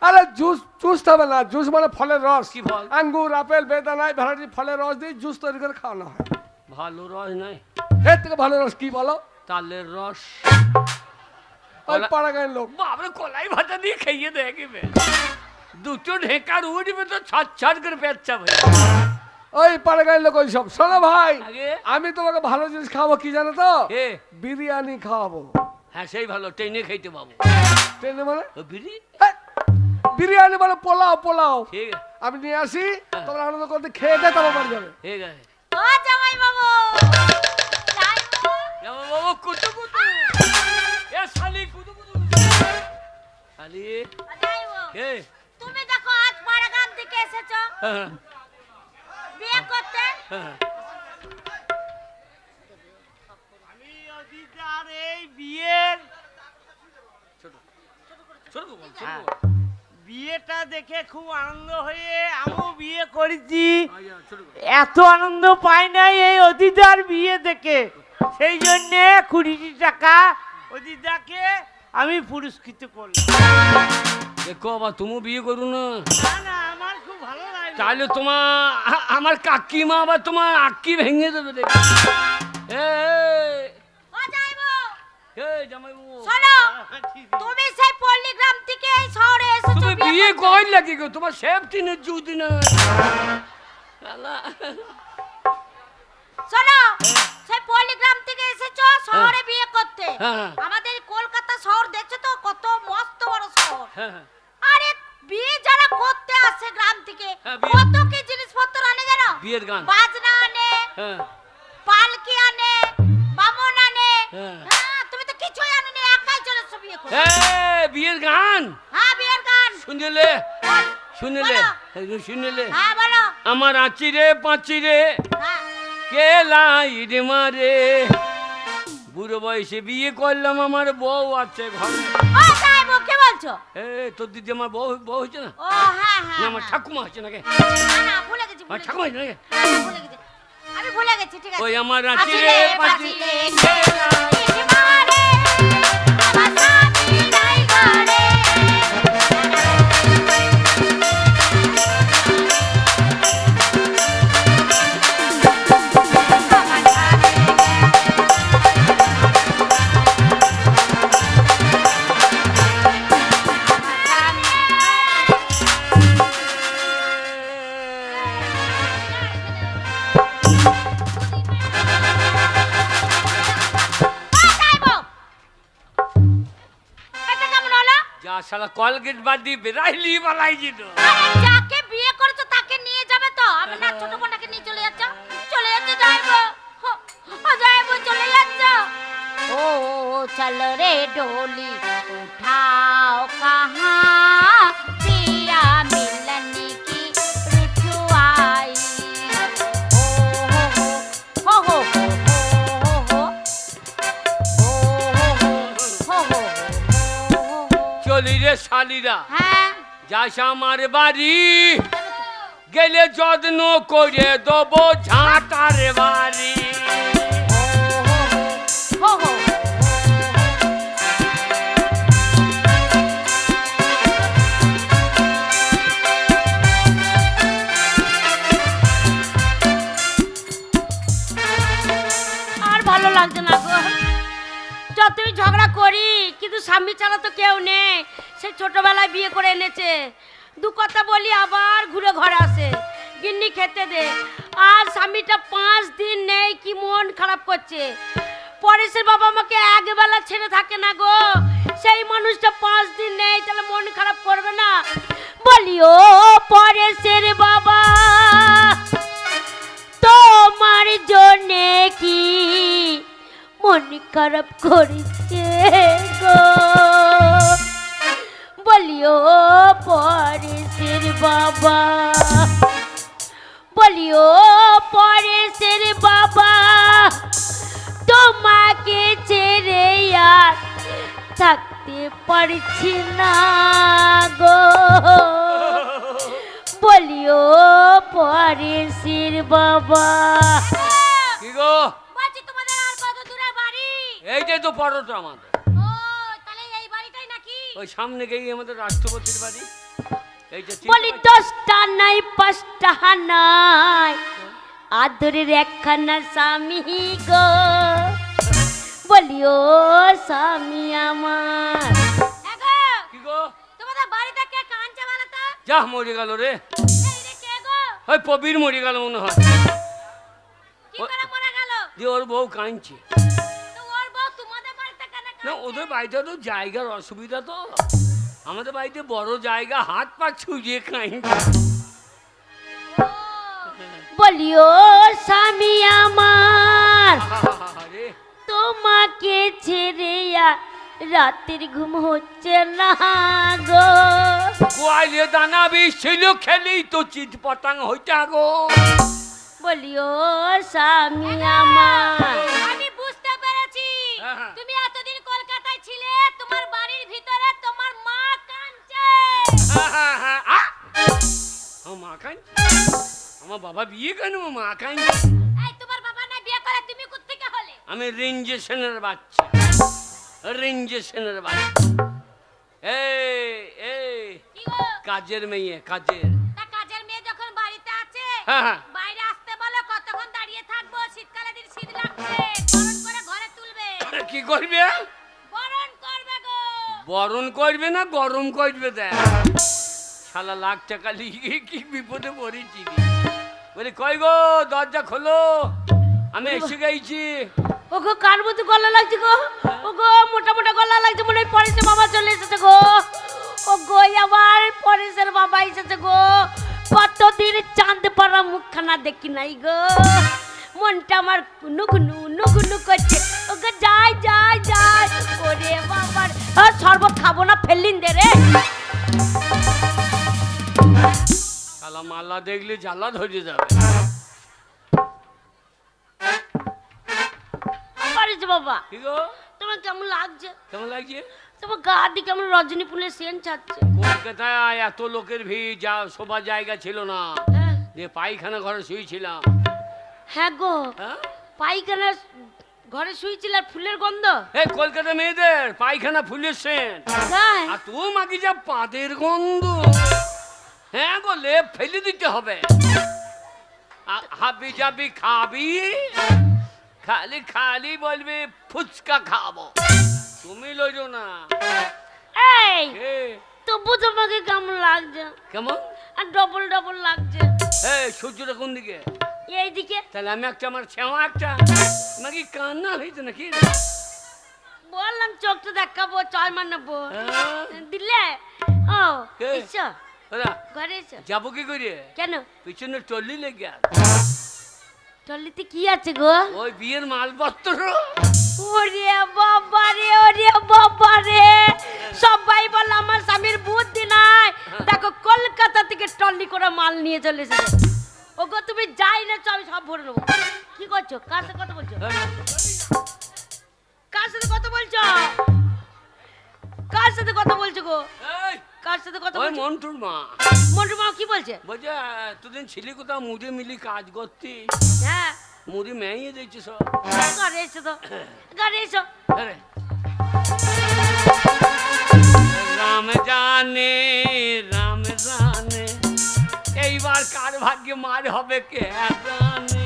আরে জুস জুস হবে না, জুস মানে ফলের রস। কি ফল? আঙ্গুর, আপেল, বেদানা ভ্যারাইটি ফলের রস দিয়ে জুস তৈরি করে খাওয়ানো হয়। ভালো রস নাই, এর থেকে ভালো রস কি বলো? তালের রস। ওই পাড়া গাঁয়ের লোক। বাবরে কলাই ভাজা দিয়ে খাইয়ে দেখবে দুটো ঢেকার উঠবে তো ছাট ছাট করে পেচ্ছা ভাই। ওই পাড়া গাঁয়ের লোক ওই সব। শোনো ভাই, আগে? আমি তোমাকে ভালো জিনিস খাওয়াবো কি জানো তো? এ বিরিয়ানি খাওয়াবো। হ্যাঁ সেই ভালো ট্রেনে খাইতে পাবো। ট্রেনে মানে? ও বিড়ি এই, বিরিয়ানি মানে পোলাও পোলাও। ঠিক আছে আমি নিয়ে আসি, তোমরা আনন্দ করতে খেয়ে দে, তারপর বাড়ি যাবে। ঠিক আছে ও জামাই বাবু, জামাইবাবু। যাবো বাবু কুতু কুতু এ শালি কুতু কুতু শালি ও জামাইবাবু, এ তুমি দেখো আজ পাড়াগ্রাম থেকে এসেছো হ্যাঁ বিয়ে করতে। হ্যাঁ আমি অধিকার এই বিয়ের ছোট ছোট বল ছোট হ্যাঁ। বল। বিয়েটা দেখে খুব আনন্দ হয়ে আমিও বিয়ে করেছি। আয়া, ছোট বল। এত আনন্দ পাই নাই এই অদিদার বিয়ে দেখে, সেই জন্যে 20 টাকা অদিদাকে আমি পুরস্কৃত করলাম। দেখো আবার তুমি বিয়ে করো না না না, আমার খুব ভালো লাগে। তাহলে তোমার আমার কাকিমা আবার তোমার আক্কি ভেঙে দেবে দেখো। এ ও জামাইবাবু, জামাইবাবু শোনো, তুমি সেই পল্লীগ্রাম থেকে এই শহরে এসেছো তুমি বিয়ে কই লাগি গো তোমার সেফটি নে জুদি না শালা শোনো, সেই পল্লীগ্রাম থেকে এসেছো শহরে বিয়ে করতে। হ্যাঁ। আমাদের কলকাতা শহর দেখছো তো কত মস্ত বড় শহর। হ্যাঁ আরে বিয়ে যারা করতে আসে গ্রাম থেকে হ্যাঁ, বিয়ে- কত কি জিনিসপত্র আনে জানো? বিয়ের গান বাজনা আনে, হ্যাঁ পালকি আনে, বামন আনে। হ্যাঁ। হ্যাঁ, তুমি তো কিছুই আনোনি, একাই চলেছো বিয়ে করতে। এ বিয়ের গান হ্যাঁ, বিয়ের গান। শুনলে বল। শুনলে বলো। শুনলে হ্যাঁ, বলো। আমার আচিরে পাচিরে হ্যাঁ। কে লাইট মারে বুড়ো বয়সে বিয়ে করলাম আমার বউ আছে ঘরে। ও সাহেব, কি বলছো? এ তোর দিদি আমার বউ বউ হয়েছে না ও হ্যাঁ হ্যাঁ। না আমার হ্যাঁ। ঠাকুমা হচ্ছে নাকি না, না, ভুলে গেছি, আমার ভুলে ঠাকুমা গেছি। হয়েছে নাকি হ্যাঁ, ভুলে গেছি। আমি ভুলে গেছি, ঠিক আছে। ওই আমার আছি আছি রে, রে পাছি পাছি রে, রে, ইস মারে, আমার স্বামী নাই ঘরে। আমার এটা কেমন হলো? যা শালা কলগেট বাদ দিয়ে বেরাইলি বালাই যেত। আরে যাকে বিয়ে করেছো তাকে নিয়ে যাবে তো, আমি না ছোট বোনটাকে নিয়ে চলে যাচ্ছ, চলে যাচ্ছে যাইবো, যাইবো চলে যাচ্ছ। ও চলো রে ডোলি উঠাও কাহা পিয়া মিলনে কি রুঠুয়াই। ও হো হো হো হো হো হো হো। চলি রে শালিরা, হ্যাঁ যাস আমার বাড়ি, গেলে যত্ন করে দেবো ঝাঁটার বাড়ি। হো হো। আর ভালো লাগছে না গো, যতই ঝগড়া করি কিন্তু স্বামী ছাড়া তো কেউ নেই। সে ছোটবেলায় বিয়ে করে এনেছে, দু কথা বলি আবার ঘুরে ঘরে আসে, গিন্নি খেতে দে। আর স্বামীটা 5 দিন নেই, কি মন খারাপ করছে। পরেশের বাবা আমাকে একবেলা ছেড়ে থাকে না গো, সেই মানুষটা 5 দিন নেই, তাহলে মন খারাপ করবে না? বলিও পরেশের বাবা তোমার জন্যে কি মন খারাপ করেছে গো? বলিও পরেশের বাবা, বলিও পরেশের বাবা তোমাকে ছেড়ে আর থাকতে পারছি না গো। বলিও পরেশের বাবা। কি গো, বলছি তোমাদের আর কত দূরে বাড়ি? এই যে তো পরোটা আমাদের, ও তাহলে এই বাড়িটাই নাকি? ওই সামনে গিয়ে আমাদের রাষ্ট্রপতির বাড়ি। এই যে বলি 10টা নাই 5টা নাই, আদরের একখানা স্বামী গো। বলিও স্বামী আমার। এগো কি গো, তোমাদের বাড়িতে কে কাঁদছে বলো তো? যা মরে গেল রে, এই রে কে গো? ওই প্রবীর মরে গেল মনে হয়। কি করে মরে গেল? যে ওর বউ কাঁদছে। তো ওর বউ তোমাদের বাড়িতে কেন না কাঁদছে? ওদের বাড়িতে তো জায়গার অসুবিধা, তো আমাদের বাড়িতে বড় জায়গা, হাত পা ছুঁয়ে কাঁদছে। ও, বলিও স্বামী আমার আরে তোমাকে ছেড়ে আর রাতের ঘুম হচ্ছে না গো। গোয়ালে দানা বিষ ছিল, খেলেই তো চিত পতাং হইতে গো। বলিও স্বামী আমার। আমি বুঝতে পেরেছি হ্যাঁ, হ্যাঁ। তুমি এতদিন কলকাতায় ছিলে, তোমার বাড়ির ভিতরে তোমার মা কাঁদছে। আমার মা কাঁদছে, আমার বাবা বিয়ে কেন, আমার মা কাঁদছে। এই তোমার বাবা না বিয়ে করে, তুমি কোত্থেকে হলে? আমি রেঞ্জেশনের বাচ্চা, রেঞ্জেশনের বাচ্চা। এই এই কি গো? কাজের মেয়ে, কাজের। তা কাজের মেয়ে যখন বাড়িতে আছে, হ্যাঁ, হ্যাঁ। বাইরে আসতে বলো, কতক্ষণ দাঁড়িয়ে থাকবো? শীতকালে দিন শীত লাগছে, বরণ করে ঘরে তুলবে। কি করবে, বরণ করবে গো। বরণ করবে না গরম করবে? দেখ শালা লাখ টাকা লিখে কি বিপদে পড়েছি রে। বলি কই গো, দরজা খোলো, আমি এসে গেছি। ওগো কার মতো গলা লাগছে গো? ওগো মোটা মোটা গলা লাগছে, মনে হয় পরেশের বাবা চলে এসেছে গো। ওগো আমার পরেশের বাবা এসেছে গো। কতদিন চাঁদ পাড়া মুখখানা দেখি নাই গো, মনটা আমার নুগুনু নুগুনু করছে। ওগো যাই যাই যাই, ওরে বাবার শরবত খাবো না, ফেলিন দে রে। শালা মালা দেখলে জ্বালা ধরে যাবে। পরেশ বাবা কি গো, তোমার কেমন লাগছে? কেমন লাগছে? তোমার গা দিয়ে কেমন রজনী ফুলের সেন্ট ছাড়ছে। কলকাতায় এত লোকের ভিড়, যা শোবার জায়গা ছিল না, হ্যাঁ। যে পায়খানা ঘরে শুয়েছিলাম। হ্যাঁ গো, হ্যাঁ পায়খানা ঘরে শুয়েছিল আর ফুলের গন্ধ। এই কলকাতা মেয়েদের পায়খানা ফুলের সেন্ট, তাই? আর তুই মাগি যা পাদের গন্ধ। হ্যাঁ গো, লেপ ফেলে দিতে হবে। হাবি যাবি খাবি, খালি খালি বলবি ফুচকা খাবো, তুমি লইছো না। এই এ, তবু তোমাকে কেমন লাগছে? কেমন? আর ডবল ডবল লাগছে। এই সূর্যটা কোন দিকে? এইদিকে তাহলে আমি একটা, আমার ছেঁয়া একটা, নাকি কান্না হয়েছে নাকি? বললাম চোখটা দেখাবো, চয় মানাবো, হ্যাঁ? দিলে। ও কে? এসো ওরা ঘরে এসো। যাবো কি করে? কেন? পিছনে টলি লেগে আছে। টলিতে কি আছে গো? ওই বিয়ের মালপত্র। ওরে বাবা রে, ওরে বাবা রে, সবাই বলে আমার স্বামীর বুদ্ধি নাই। দেখো কলকাতা থেকে টলি করে মাল নিয়ে চলে এসেছে। ওগো তুমি যাই না, আমি সব ভরে নেবো। কি করছো? কার সাথে কথা বলছো? কার সাথে কথা বলছো? কার সাথে কথা বলছো গো? এই, কার সাথে কথা ওই বলছো? মন্টুর মা মন্টু মা কি বলছে? বলছে এতদিন ছিলি কোথাও, মুড়ি মিলি কাজ করতি, হ্যাঁ, মুড়ি মেয়ে দিয়েছি সব। ঘরে এসো তো, ঘরে এসো। আরে, রাম জানে, রাম জানে, এইবার কার ভাগ্যে মার হবে কে জানে,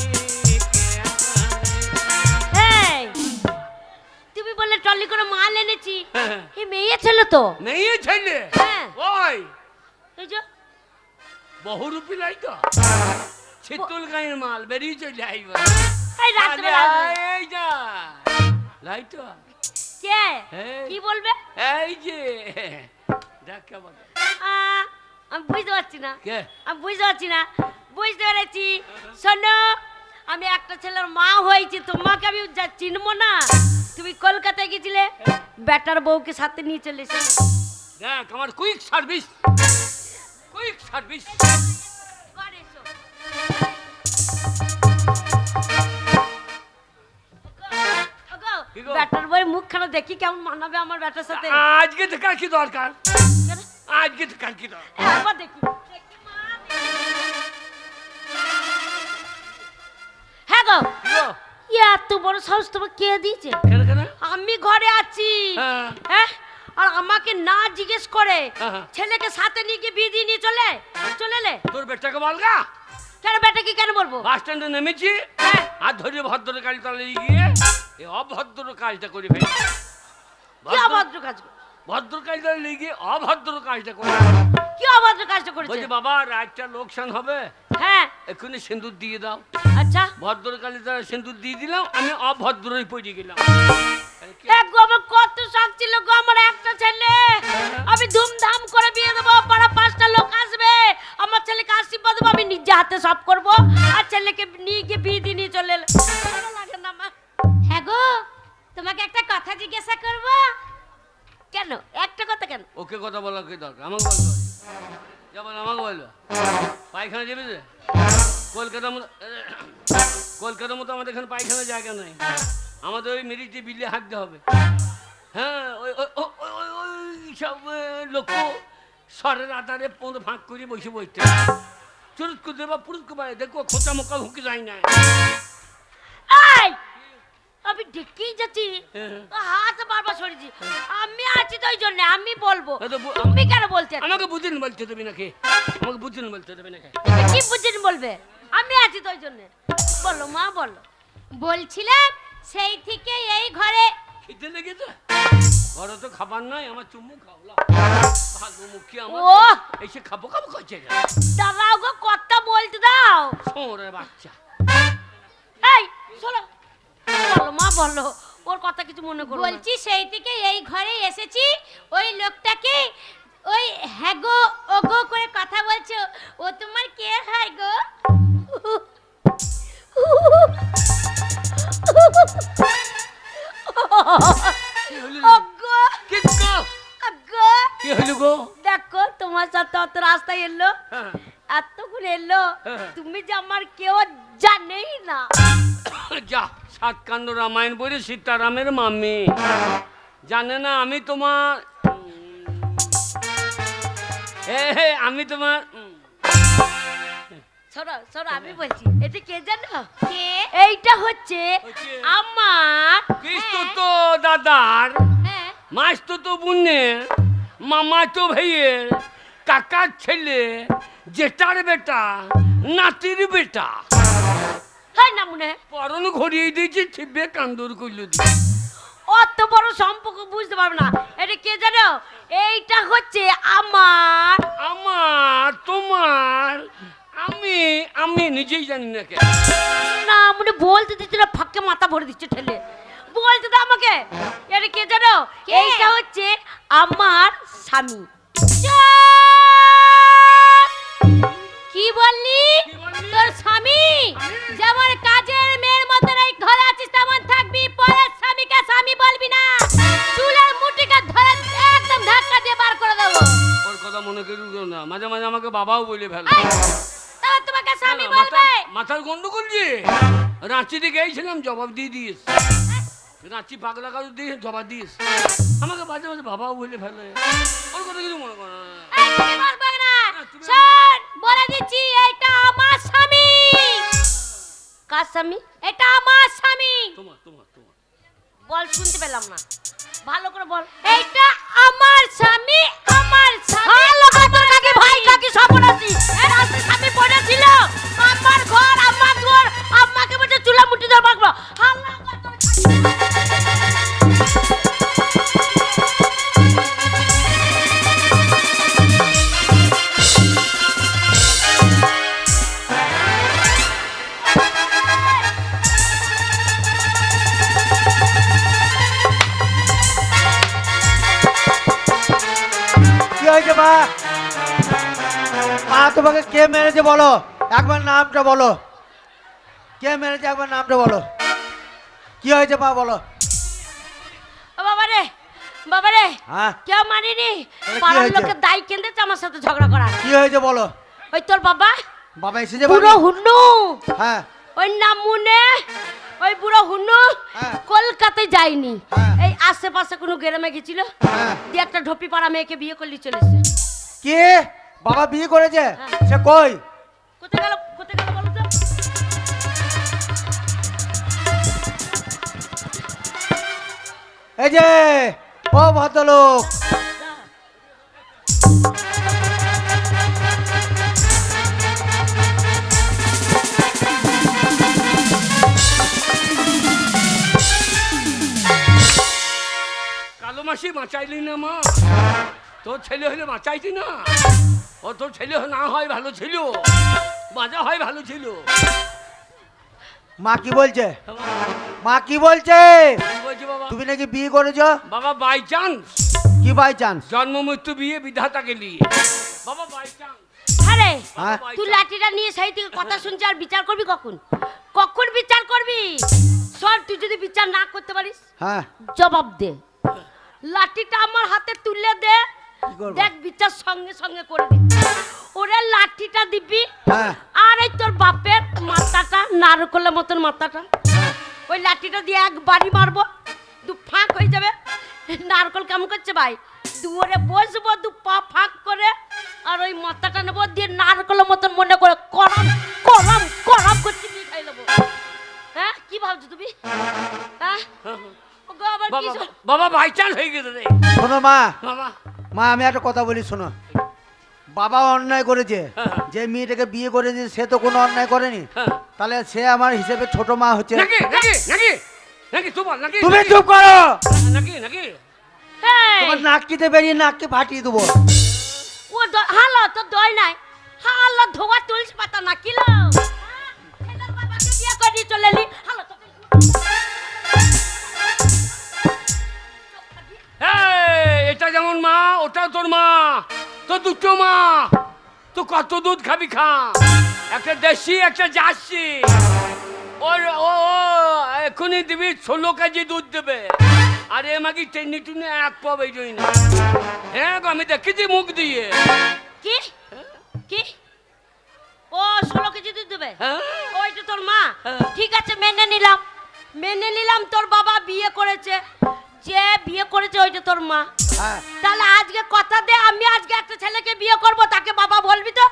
কে জানে। এই, তুমি বললে টলি করে মাল এনেছি, হ্যাঁ। এই মেয়ে ছিল তো। মেয়ে ছেলে? হ্যাঁ। ওই এই যে বহুরূপী লাই তো, শীতল গাঁয়ের মাল বেরিয়ে চলে আইব। এই রাত্রিবেলা এই যা লাই তো, কে এই। কি বলবে? এই যে দেখ কেমন। আমি বুঝতে পারছি না, কে? আমি বুঝতে পারছি না। বুঝতে পেরেছি, শোনো, আমি একটা ছেলের মা হয়েছি, তোমাকে আমি চিনবো না? তুমি কলকাতায় গেছিলে, বেটার বউকে সাথে নিয়ে চলে এসেছো। দেখ আমার কুইক সার্ভিস, কুইক সার্ভিস। ঘরে এসো। ওগো, কি গো? বেটার বউয়ের মুখখানা দেখি কেমন মানাবে আমার বেটার সাথে। আজকে দেখার কি দরকার? কেন? আজকে দেখার কি দরকার? একবার দেখি। দেখি মা, হ্যাঁ গো, কি গো? এত বড় সাহস তোমার কে দিয়েছে? কেন কেন? আমি ঘরে আছি, হ্যাঁ। হ্যাঁ, আর আমাকে না জিজ্ঞেস করে হ্যাঁ। ছেলেকে সাথে নিয়ে গিয়ে বিয়ে দিয়ে নিয়ে চলে এলে। তোর বেটাকে বলগা, কেন বেটাকে কেন বলবো? বাস স্ট্যান্ডে নেমেছি, হ্যাঁ। আর ধরে ভদ্র কালী তলায় গিয়ে এই অভদ্র কাজটা করে ফেলি। কি অভদ্র কাজ? ভদ্র কালী তলায় গিয়ে অভদ্র কাজটা করে। কি অভদ্র কাজটা করেছে? বলছি বাবা রাতটা লোকসান হবে, হ্যাঁ, এক্ষুনি সিঁদুর দিয়ে দাও। আচ্ছা। ভদ্র কালী তলায় সিঁদুর দিয়ে দিলাম, আমি অভদ্রই পড়ে গেলাম। এক গো, আমার কত শখ ছিল গো, আমার একটা ছেলে, আমি ধুমধাম করে বিয়ে দেবো, পাড়া 5টা লোক আসবে, আমার ছেলেকে আশীর্বাদ দেবো, আমি নিজে হাতে সব করবো, আর ছেলেকে নিয়ে গিয়ে বিয়ে দিয়ে নিয়ে চলে এলে। ভালো লাগে না মা। হ্যাঁ গো, তোমাকে একটা কথা জিজ্ঞাসা করব। কেন? একটা কথা কেন? ওকে কথা বলার কি দরকার? আমাকে বলবো, যেমন আমাকে বলবো পায়খানা যাবে যে কলকাতার মতো, কলকাতার মতো আমাদের এখানে পায়খানা জায়গা নেই, আমাদের ওই মেরিটে বিলে হাঁকতে হবে। হ্যাঁ, ওই ওই ওই- ওই- ওই সব লোক সরের আধারে পনেরো ফাঁক করে বসে বসতে চুরুত করে দেবা পুরুত করে দেখো খোঁচা মোকা হুকে যায় না। এই, আমি ডেকেই যাচ্ছি, হ্যাঁ। হাত বারবার সরেছি, আমি আছি তো ওই জন্য আমি বলবো। এ তো তুমি কেন বলতে? আমাকে বুঝিন বলতে দেবে নাকি? আমাকে বুঝিন বলতে দেবে নাকি? কি বুঝিনি বলবে? আমি আছি তো ওই জন্য। বলো মা, বলো। বলছিলাম সেই থেকে এই ঘরে খিদে লেগেছে, ঘরে তো খাবার নাই, আমার চুমু খাওলা ভালো মুখে আমার ও! এসে খাবো খাবো করছে। দাঁড়াও গো, কথা বলতে দাও। সোরে বাচ্চা, এই শোনো, বলো মা, বলো, ওর কথা কিছু মনে করো না। বলছি সেই থেকে এই ঘরে এসেছি, ওই লোকটাকে ওই হ্যাঁ গো ও গো করে কথা বলছো, ও তোমার কে হয় গো? কি হলো রে? ওগো, কি গো? ওগো, কি হলো গো? দেখো তোমার সাথে অত রাস্তায় এলো, হ্যাঁ। এতক্ষণ এলো, হ্যাঁ। তুমি যে আমার কেউ জানেই না। যা সাতকাণ্ড রামায়ণ বলে সীতারামের মামি জানে না আমি তোমার আমি তোমার শোনো শোনো আমি বলছি এটা কে জানো কে? এইটা হচ্ছে হচ্ছে? আমার কিস্তু তো দাদার, হ্যাঁ মাস তো বোনের, মামা তো ভাইয়ের, কাকার ছেলে, জেঠার বেটা, নাতির বেটা। হয় না মনে হয়? পরন ঘুরিয়ে দিয়েছি, ঠিকবে কান্দুর করল দিয়ে। অত বড় সম্পর্ক বুঝতে পারবে না। এটা কে জানো এইটা হচ্ছে আমার আমার, তোমার, আমি আমি নিজেই জানি না কে। না মনে বলতে দিচ্ছে না, ফাঁকে মাথা ভরে দিচ্ছে ঠেলে বলতে দাও আমাকে। এটা কে জানো কে? এইটা হচ্ছে আমার স্বামী। কি বললি? তোর স্বামী যেমন কাজের মেয়ের মতন এই ঘরে আছিস তেমন থাকবি, পরের স্বামীকে স্বামী বলবি না। চুলের মুঠিকে ধরে একদম ধাক্কা দিয়ে বার করে দেবো। ওর কথা মনে করিও না, মাঝে মাঝে আমাকে বাবাও বলে ফেলে। তাহলে তোমাকে স্বামী না, বলবে? মাথার গন্ডগোল যে রাঁচিতে গিয়েছিলাম, জবাব দিয়ে দিয়েছে। রাঁচি পাগলা কাজু দিয়ে জবাব দিয়েছে, আমাকে মাঝে মাঝে বাবাও বলে ফেলে। ওর কথা কিছু মনে করো না। এই তুমি বলবে না। তুমি- শোন, বলে দিচ্ছি এইটা আমার স্বামী। কার স্বামী? এটা আমার স্বামী। তোমার তোমার তোমার বল শুনতে পেলাম না, ভালো করে বল। এইটা আমার স্বামী, আমার স্বামী। ভালো করে তোর কাকে ভাই কাকে সপনাসি এর আসতে স্বামী পড়েছিল আমার ঘর আমার দুয়ার, আমাকে বলছে চুলা মুঠি ধরে বাঁকবো। হাল্লা কর তোর কি হয়েছে মা? মা তোমাকে কে মেরেছে বলো, একবার নামটা বলো। কে মেরেছে একবার নামটা বলো। কি হয়েছে মা বলো। ও বাবা রে, বাবা রে, হ্যাঁ কেউ মানিনি, কি পাড়ার হয়েছে? লোকের দায় কেন্দ্রেছে আমার সাথে ঝগড়া করা। কি হয়েছে বলো। ওই তোর বাবা বাবা এসেছে বুড়ো বাড়ি? হুন্নু, হ্যাঁ ওই নামুনে, ওই বুড়ো হুন্নু হ্যাঁ। কলকাতায় যায়নি, হ্যাঁ। এই আশেপাশে কোনো গ্রামে গেছিল, হ্যাঁ। দিয়ে একটা ঢোপি পাড়া মেয়েকে বিয়ে করলি চলেছে। কে? বাবা বিয়ে করেছে? হ্যাঁ। সে কই? কোথায় গেল, কোথায় গেল বলো তো? এই যে ও ভদ্রলোক, কালো মাসি বাঁচাইলি না মা, তোর ছেলে হলে বাঁচাইতি না। ও তোর ছেলে না হয় ভালো ছিল, বাজা হয় ভালো ছিল। মা কি বলছে? মা কি বলছে? কি বলছি বাবা? তুমি নাকি বিয়ে করেছ? বাবা বাই চান্স, কি বাই চান্স? জন্ম মৃত্যু বিয়ে বিধাতাকে নিয়ে বাবা বাই চান্স। আরে হ্যাঁ। তুই লাঠিটা নিয়ে সেই থেকে কথা শুনছি, আর বিচার করবি কখন? কখন বিচার করবি? সব তুই যদি বিচার না করতে পারিস হ্যাঁ জবাব দে, লাঠিটা আমার হাতে তুলে দে, কি করবো? দেখ বিচার সঙ্গে সঙ্গে করে দিচ্ছি। ওরে লাঠিটা দিবি, হ্যাঁ। আর এই তোর বাপের মাথাটা নারকলের মতন মাথাটা, ওই লাঠিটা দিয়ে এক বাড়ি মারবো, দু ফাঁক হয়ে যাবে। নারকল কেমন করছে ভাই, দুয়ারে বসবো দু পা ফাঁক করে, আর ওই মাথাটা নেবো দিয়ে নারকলের মতন মনে করে করম করম করম করছি নিয়ে খাই নেবো। হ্যাঁ কি ভাবছো তুমি? হ্যাঁ ওগো, আবার কি বাবা সব- বাবা বাই চান্স হয়ে গেছে রে শোনো মা, বাবা। মা আমি একটা কথা বলি শোনো। বাবা অন্যায় করেছে, হ্যাঁ। যে মেয়েটাকে বিয়ে করেছে সে তো কোনো অন্যায় করেনি, হ্যাঁ। তাহলে সে আমার হিসেবে ছোট মা হচ্ছে। নাকি নাকি নাকি নাকি তোমার নাকি তুমি নাকি? চুপ করো, নাকি নাকি এই, তোমার নাকটিতে বেরিয়ে নাককে ফাটিয়ে দেবো। ও হালো তো দই নাই, হালো ধোয়া তুলসী পাতা না কিলো। ছেলের বাবাকে বিয়ে করে চলে এলি, হালো তো এই, এটা যেমন মা ওটাও তোর মা, তো দুটো মা, তো কত দুধ খাবি খা, একটা দেশি একটা জার্সি। ওর ও এখনই দিবি 16 কেজি দুধ দেবে, আর এ মাগি টেনে টুনে এক পা বেরোই না। হ্যাঁ গো, আমি দেখেছি মুখ দিয়ে। কি কি ও 16 কেজি দুধ দেবে? হ্যাঁ। ওইটা তোর মা? হ্যাঁ। ঠিক আছে মেনে নিলাম, মেনে নিলাম তোর বাবা বিয়ে করেছে, যে বিয়ে করেছে ওইটা তোর মা। হ্যাঁ তাহলে আজকে কথা দে, আমি আজকে একটা ছেলেকে বিয়ে করব, তাকে বাবা বলবি তো?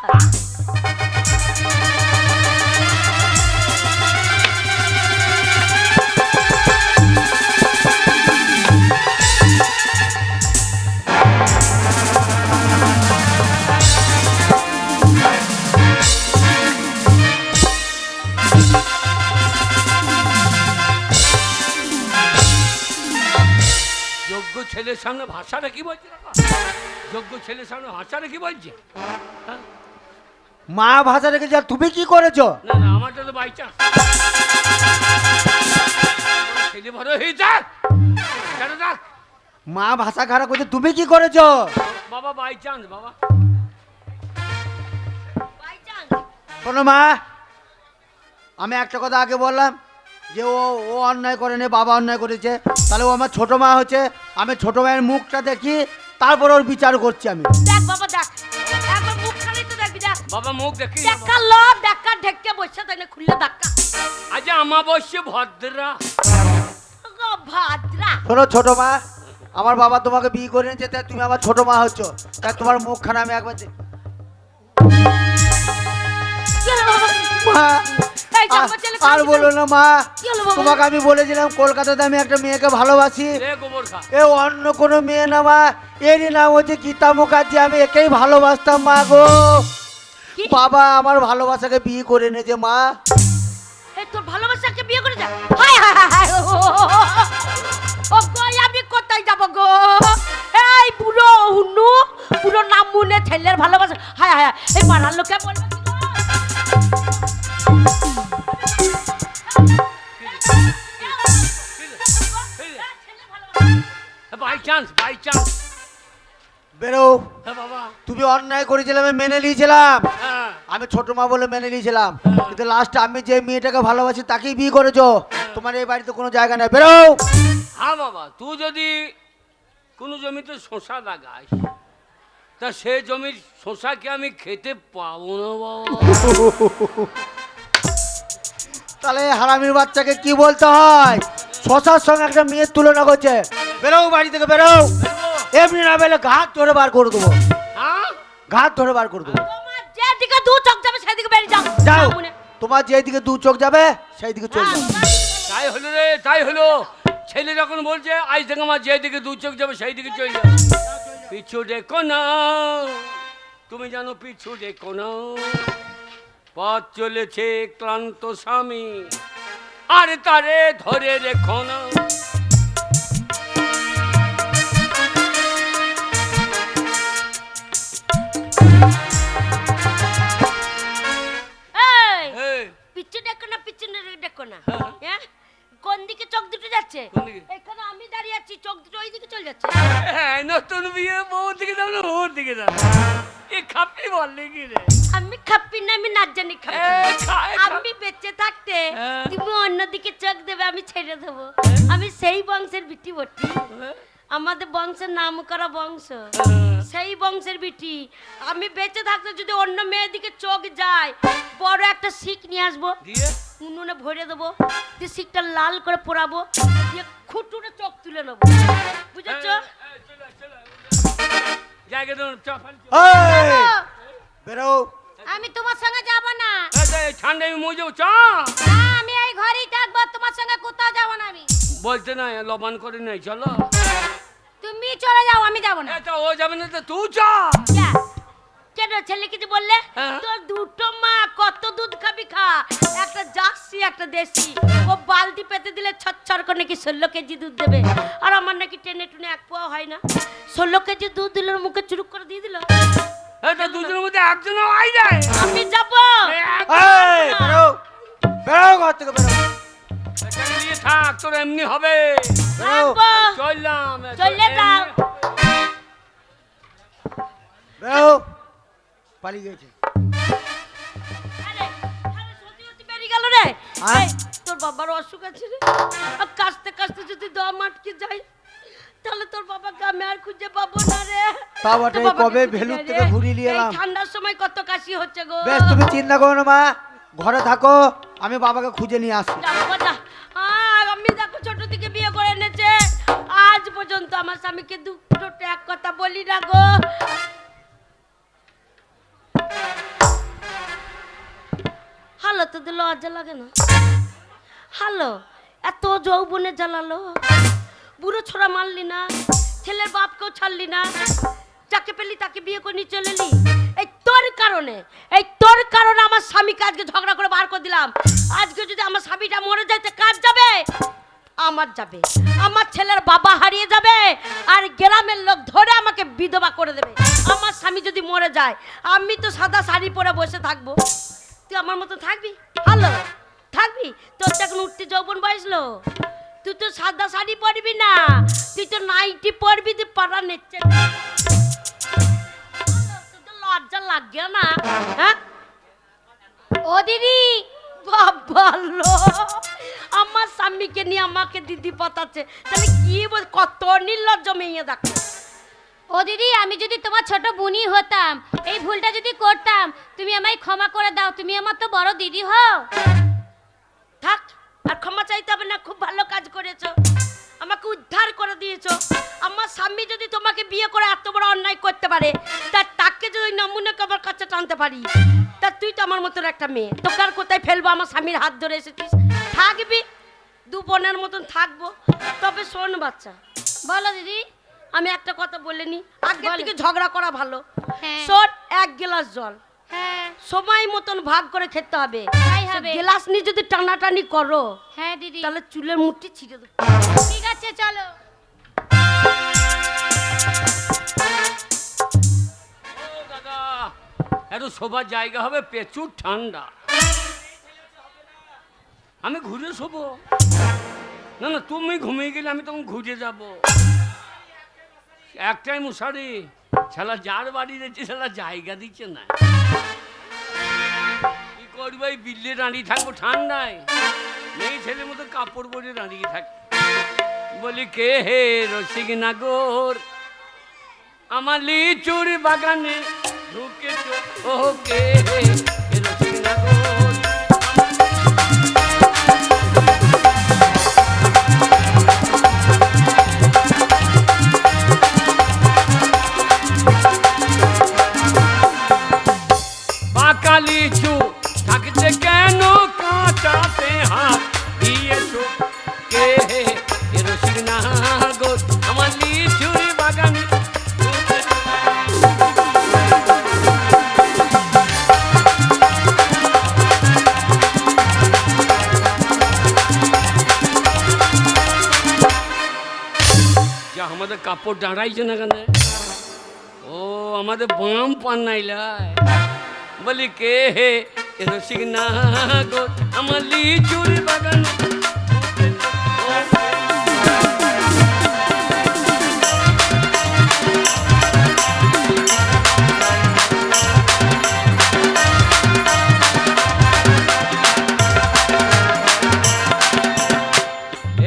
যোগ্য ছেলের সামনে ভাষাটা কি বলছে দেখো? যোগ্য ছেলের সামনে ভাষাটা কি বলছে? হ্যাঁ? মা ভাষা রেখেছে আর তুমি কি করেছো? না না, আমারটা তো বাই চান্স। ছেলে বড় হয়ে যাক, কেন যাক? মা ভাষা খারাপ করছে, তুমি কি করেছো? বাবা বাই চান্স, বাবা। By chance. শোনো মা, আমি একটা কথা আগে বললাম যে ও ও অন্যায় করেনি, বাবা অন্যায় করেছে, তাহলে ও আমার ছোট মা হচ্ছে। আমি ছোট মায়ের মুখটা দেখি, তারপর ওর বিচার করছি আমি। দেখ বাবা দেখ, একবার মুখ খালি তো দেখবি দেখ। বাবা মুখ দেখি দেখা লো দেখা ঢেকে বসে তাই না খুললে ধাক্কা। আজ আমাবস্য ভদ্রা। গো ভাদ্রা। শোনো ছোট মা, আমার বাবা তোমাকে বিয়ে করে নিয়েছে, তাই তুমি আমার ছোট মা হচ্ছ, তাই তোমার মুখখানা আমি একবার কি হলো বাবা? মা, এই জন্ম ছেলে আর কাঁদছিস বলো কেন? না মা, কি হলো বাবা? তোমাকে আমি বলেছিলাম কলকাতাতে আমি একটা মেয়েকে ভালোবাসি। রে গোবর খা। এ অন্য কোনো মেয়ে না মা, এরই নাম হচ্ছে গীতা মুখার্জি, আমি একেই ভালোবাসতাম মা গো। কি? বাবা আমার ভালোবাসাকে বিয়ে করে নিয়েছে মা। এই তোর ভালোবাসাকে বিয়ে করে যা। হায় হায় হায় হায়, ও গো আমি কোথায় যাব গো? এই বুড়ো হুনু, বুড়ো নাম মুনে ছেলের ভালোবাসা। হায় হায় হায়, এই পাড়ার লোকে বলবে কি গো? By chance, by chance. বেরো, হ্যাঁ বাবা। তুমি অন্যায় করেছিলে আমি মেনে নিয়েছিলাম, হ্যাঁ। আমি ছোট মা বলে মেনে নিয়েছিলাম, কিন্তু লাস্টে আমি যে মেয়েটাকে ভালোবাসি তাকেই বিয়ে করেছো। তোমার এই বাড়িতে কোনো জায়গা নেই, বেরো। হ্যাঁ বাবা, তুই যদি কোনো জমিতে শশা লাগাস, তা সে জমির শশাকে আমি খেতে পাবো না বাবা। তাহলে হারামির বাচ্চাকে কি বলতে হয়? শশার সঙ্গে একটা মেয়ের তুলনা করছে। বেরো বাড়ি থেকে, বেরো। এমনি না বেরো ঘাট ধরে বার করে দেবো, হ্যাঁ? ঘাট ধরে বার করে দেবো। তোমার যেদিকে দু চোখ যাবে সেদিকে বেরিয়ে যাও। যাও, নাম মুনে। তোমার যেদিকে দু চোখ যাবে সেই দিকে চলে যাও। তাই হলো রে, তাই হলো। ছেলে যখন বলছে আজ থেকে আমার যেদিকে দু চোখ যাবে সেই দিকে চলে যাবে। পিছু দেখো না, তুমি জানো পিছু দেখো না, পথ চলেছে ক্লান্ত স্বামী, আর তারে ধরে রেখো না। এই এই, পিছু দেখো না, পিছনে দেখো না। হ্যাঁ। হ্যাঁ? কোন দিকে চোখ দুটো যাচ্ছে? কোন দিকে? এখানে আমি দাঁড়িয়ে আছি, চোখ দুটো ওই দিকে চলে যাচ্ছে। হ্যাঁ, নতুন বিয়ে বউ দিকে যাবো না ওর দিকে যাবো। এ খাপি বললে কি রে? আমি খাপ্পি না, আমি নাচ জানি খাপ্পি। আমি বেঁচে থাকতে হ্যাঁ। তুমি অন্যদিকে চোখ দেবে, আমি ছেড়ে দেবো। আমি সেই বংশের বিটি বটি, আমাদের বংশের নাম করা বংশ, সেই বংশের বিটি। আমি বেঁচে থাকতে যদি অন্য মেয়ের দিকে চোখ যায়, বড় একটা শিক নিয়ে আসবো, দিয়ে উনুনে ভরে দেবো, দিয়ে শিকটা লাল করে পোড়াবো, দিয়ে খুঁটুরে চোখ তুলে নেবো। বুঝেছ? জায়গা দেন চাপাল। এই, বেরো। আমি তোমার সঙ্গে যাব না। ঠান্ডায় আমি মরে যাবো। চ না, আমি এই ঘরেই থাকবো, তোমার সঙ্গে কোথাও যাব না আমি। বলতে না লবান করে নাই, চলো। তুমি চলে যাও, আমি যাব না। এটা ও যাবে না তো তুই চ। যা। কেন ছেলে কিছু বললে? হ্যাঁ। তোর দুটো মা, কত দুধ খাবি খা, একটা জার্সি একটা দেশি। ও বালতি পেতে দিলে ছচ্ছর করে নাকি 16 কেজি দুধ দেবে, আর আমার নাকি টেনে টুনে এক পোয়া হয় না। 16 কেজি দুধ দিল, মুখে চুরুক করে দিয়ে দিল। এটা দুজনের মধ্যে একজন আই যায়। আমি যাব। এই, বেরো, বেরো ঘর থেকে, বেরো, এখানে নিয়ে থাক, তোর এমনি হবে। বেরো। থাকবো। চললাম। চলে যাও। বেরো, পালিয়ে গেছে। আরে, আরে সত্যি সত্যি বেরিয়ে গেল রে। হ্যাঁ? এই, তোর বাবার অসুখ আছে রে। আর কাশতে কাশতে যদি দম আটকে যায়, তাহলে তোর বাবাকে আমি আর খুঁজে পাবো না রে। তা বটে, তোর বাবাকে কবে খুঁজে ভেলুর দে থেকে রে। ঘুরিয়ে নিয়ে এই এলাম। ঠান্ডার সময় কত কাশি হচ্ছে গো। বেশ, তুমি চিন্তা করো না মা, ঘরে থাকো, আমি বাবাকে খুঁজে নিয়ে আসি। যা বাবা যা। আর আমি দেখো ছোট থেকে বিয়ে করে এনেছে, আজ পর্যন্ত আমার স্বামীকে দুটো এক কথা বলি না গো। হালো তো দিল, লজ্জা লাগে না? হালো, এত যৌবনে জ্বালালো, বুড়ো ছোড়া মারলি না, ছেলের বাপকেও ছাড়লি না, যাকে পেলি তাকে বিয়ে করে নিয়ে চলে এলি। এই তোর কারণে, এই তোর কারণে আমার স্বামীকে আজকে ঝগড়া করে বার করে দিলাম। আজকে যদি আমার স্বামীটা মরে যায়, তো কাজ যাবে? আমার যাবে, আমার ছেলের বাবা হারিয়ে যাবে, আর গ্রামের লোক ধরে আমাকে বিধবা করে দেবে। আমার স্বামী যদি মরে যায়, আমি তো সাদা শাড়ি পরে বসে থাকবো, তুই আমার মতো থাকবি? হ্যালো, থাকবি? তোর তো এখন উঠতে যৌবন বয়সলো, তুই তো সাদা শাড়ি পরবি না, তুই তো নাইটি পরবি, তুই পাড়া নেচ্ছে। তোর তো লজ্জা লাগে না? হ্যাঁ ও দিদি, ভালো, আমার স্বামীকে নিয়ে আমাকে দিদি পাতাচ্ছে, তাহলে কি বল, কত নির্লজ্জ মেয়ে দেখো। ও দিদি, আমি যদি তোমার ছোট বোনই হতাম, এই ভুলটা যদি করতাম, তুমি আমায় ক্ষমা করে দাও, তুমি আমার তো বড় দিদি হও। থাক, আর ক্ষমা চাইতে হবে না, খুব ভালো কাজ করেছো, আমাকে উদ্ধার করে দিয়েছো। আমার স্বামী যদি তোমাকে বিয়ে করে এত বড় অন্যায় করতে পারে, তা তাকে যদি নমুনাকে আমার কাছে টানতে পারি, তা তুই তো আমার মতন একটা মেয়ে, তোকে আর কোথায় ফেলবো? আমার স্বামীর হাত ধরে এসেছিস, থাকবি, দু বোনের মতন থাকবো। তবে শোন বাচ্চা, বলো দিদি। আমি একটা কথা বলে নি, আগে বলো। থেকে ঝগড়া করা ভালো। হ্যাঁ। শোন, 1 গ্লাস জল হ্যাঁ সময় মতন ভাগ করে খেতে হবে। তাই হবে। গ্লাস নিয়ে যদি টানাটানি করো, হ্যাঁ দিদি, তাহলে চুলের মুঠি ছিঁড়ে দেবো। ঠিক আছে, চলো। ও দাদা, এত শোবার জায়গা হবে, প্রচুর ঠান্ডা, আমি ঘুরে শোবো? না না, তুমি ঘুমিয়ে গেলে আমি তখন ঘুরে যাব। একটাই মশারি, শালা যার বাড়ি দিচ্ছে শালা জায়গা দিচ্ছে না। কি করবো, এই বিল্লে দাঁড়িয়ে থাকবো ঠান্ডায়, মেয়ে ছেলের মতো কাপড় পরে দাঁড়িয়ে থাক। বলি কে হে রসিক নাগর, আমার লিচুর বাগানে ঢুকেছ, ও কে হে রসিক নাগর। পাকা লিচু থাকতে কেন কাঁচাতে হাত দিয়েছো, কে হে রসিক নাগর, আমার লিচুর বাগানে ঢুকেছ। যা আমাদের কাপড় দাঁড়াইছে না কেন? ও আমাদের বাম পান্নাইলাই। বলি কে হে রসিক নাগর, আমার লিচুর বাগান।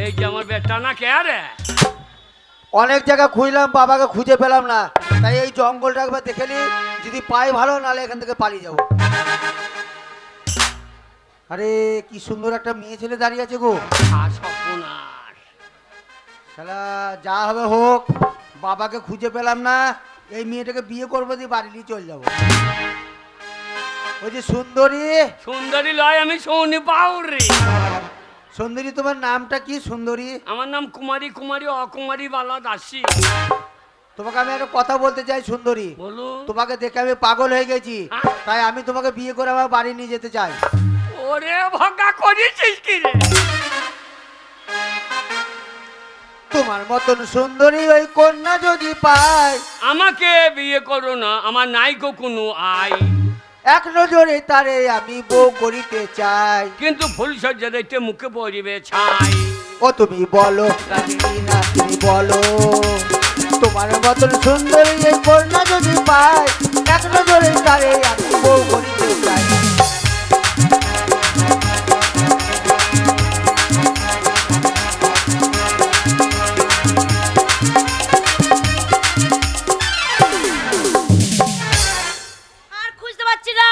এই যে আমার বেটা না কে রে? অনেক জায়গা খুঁজলাম, বাবাকে খুঁজে পেলাম না, তাই এই জঙ্গলটা একবার দেখে নি, যদি পাই ভালো, নালে এখান থেকে পালিয়ে যাবো। আরে কি সুন্দর একটা মেয়ে ছেলে দাঁড়িয়ে আছে গো। সর্বনাশ। শালা যা হবে হোক, বাবাকে খুঁজে পেলাম না, এই মেয়েটাকে বিয়ে করবো, দিয়ে বাড়ি নিয়ে চলে যাবো। ওই যে সুন্দরী, সুন্দরী লয়, আমি সৌনি বাউরি। সুন্দরী তোমার নামটা কি সুন্দরী? আমার নাম কুমারী, কুমারী অকুমারী বালা দাসী। তোমাকে আমি একটা কথা বলতে চাই সুন্দরী, বলো। তোমাকে দেখে আমি পাগল হয়ে গেছি, হ্যাঁ? তাই আমি তোমাকে বিয়ে করে আমার বাড়ি নিয়ে যেতে চাই। ওরে ভগা করেছিস কি রে? তোমার মতন সুন্দরী ওই কন্যা যদি পাই, আমাকে বিয়ে করো না, আমার নাই গো কোনো আই, এক নজরে তারে আমি বউ করিতে চাই। কিন্তু ফুল সজ্জা দেখতে মুখে পড়িবে ছাই। ও তুমি বলো রানী না, তুমি বলো, তোমার মতন সুন্দরী এই কন্যা যদি পাই, এক নজরে তারে আমি বউ করিতে চাই। আর খুঁজতে পারছি না,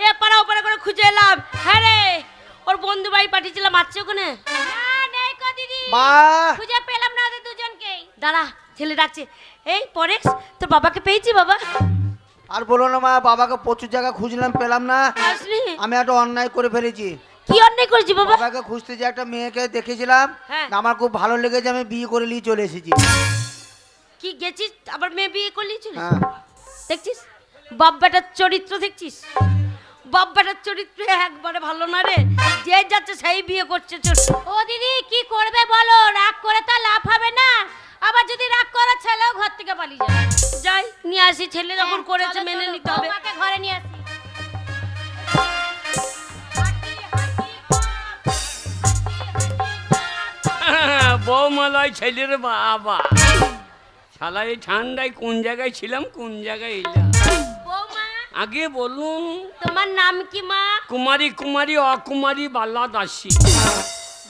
এ পাড়া ওপাড়া করে খুঁজে এলাম। হ্যাঁ রে, ওর বন্ধু ভাই পাঠিয়েছিলাম, আছে ওখানে? না, নেই গো দিদি, মা, খুঁজে পেলাম না ওদের দুজনকেই। দাঁড়া, ছেলে ডাকছে। এই পরেশ, তোর বাবাকে পেয়েছি বাবা? আর বলো না মা, বাবাকে প্রচুর জায়গা খুঁজলাম, পেলাম না। আসলি? আমি একটা অন্যায় করে ফেলেছি। কি অন্যায় করেছি বাবা? বাবাকে খুঁজতে যে একটা মেয়েকে দেখেছিলাম, হ্যাঁ। আমার খুব ভালো লেগেছে, আমি বিয়ে করে নিয়ে চলে এসেছি। কি গেছিস আবার মেয়ে বিয়ে করলি চলে? হ্যাঁ। দেখছিস বাপ বেটার চরিত্র, দেখছিস বাপ বেটার চরিত্র একবারে ভালো না রে, যে যাচ্ছে সেই বিয়ে করছে ছোট্ট। ও দিদি কি করবে বলো, রাগ করে তো লাভ হবে না, আবার যদি রাগ করে ছেলেও ঘর থেকে পালিয়ে যাবে। যাই নিয়ে আসি, ছেলে যখন করেছে চলো, মেনে চলো, নিতে হবে। বৌমাকে ঘরে নিয়ে আসি। বৌমালয় ছেলের বাবা, শালা এই ঠান্ডায় কোন জায়গায় ছিলাম, কোন জায়গায় এলাম। বৌমা আগে বলুন। তোমার নাম কি মা? কুমারী কুমারী অকুমারী বাল্লা দাসী।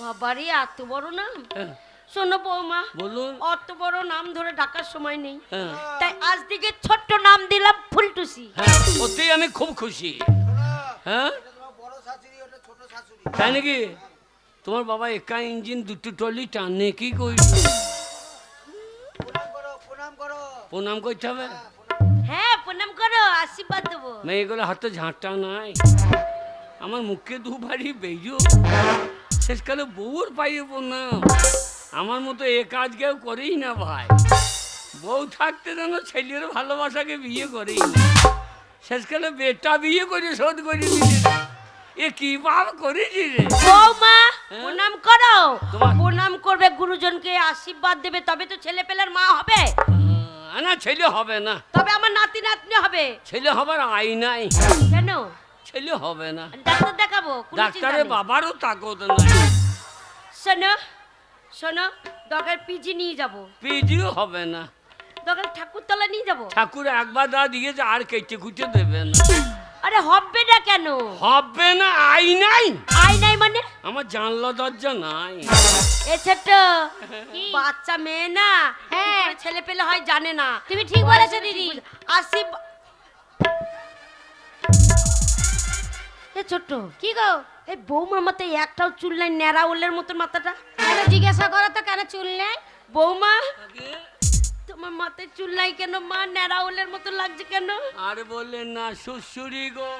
বাবারে এত বড় নাম! হ্যাঁ, শোনো বৌমা, বলুন। অত বড় নাম ধরে ডাকার সময় নেই, হ্যাঁ, তাই আজ থেকে ছোট্ট নাম দিলাম ফুলটুসি। হ্যাঁ, ওতেই আমি খুব খুশি। হ্যাঁ, তাই নাকি? তোমার বাবা একা ইঞ্জিন দুটো টলি টানে কি করি? প্রণাম করতে হবে। হ্যাঁ প্রণাম করো, আশীর্বাদ দেবো। মেয়েগুলো হাতে ঝাঁটা নাই, আমার মুখে দুবারই বেজো, শেষকালে বউর পাইয়ে প্রণাম। আমার মতো এ কাজ কেউ করেই না ভাই। বউ থাকতে যেন ছেলের ভালোবাসাকে বিয়ে করেই না, শেষকালে বেটা বিয়ে করে শোধ করে দিয়েছে। এ কি ভাব করেছি রে? বৌমা প্রণাম করো। তোমার- প্রণাম করবে, গুরুজনকে আশীর্বাদ দেবে, তবে তো ছেলে পেলের মা হবে। না, ছেলে হবে না। তবে আমার নাতি নাতনি হবে। ছেলে হবার আই নাই। কেন? ছেলে হবে না। ডাক্তার দেখাবো, কোনো চিন্তা ডাক্তারের নেই। বাবারও তাকত নাই। শোনো শোনো, দরকার পিজি নিয়ে যাবো, পিজিও হবে না। দরকার ঠাকুরতলা নিয়ে যাবো। ঠাকুর একবার দা দিয়েছে, আর কেটে কুটে দেবে না। আরে হবে না কেন? হবে না, আই নাই। আই নাই মানে? আমার জানলা দরজা নাই। এ ছোট্ট বাচ্চা মেয়ে না, হ্যাঁ ছেলে পেলে হয় জানে না। তুমি ঠিক বলেছো দিদি। এ ছোট্ট, কি গো, এই বৌমার মতো একটাও চুল নাই, ন্যাড়া ওলের মতন মাথাটা। কেন জিজ্ঞাসা করো তো, কেন চুল নেই? বৌমা তোমার মাথায় চুল নাই কেন মা? ন্যাড়া ওলের মতন লাগছে কেন? আর বললেন না, শ্বশুরি গো।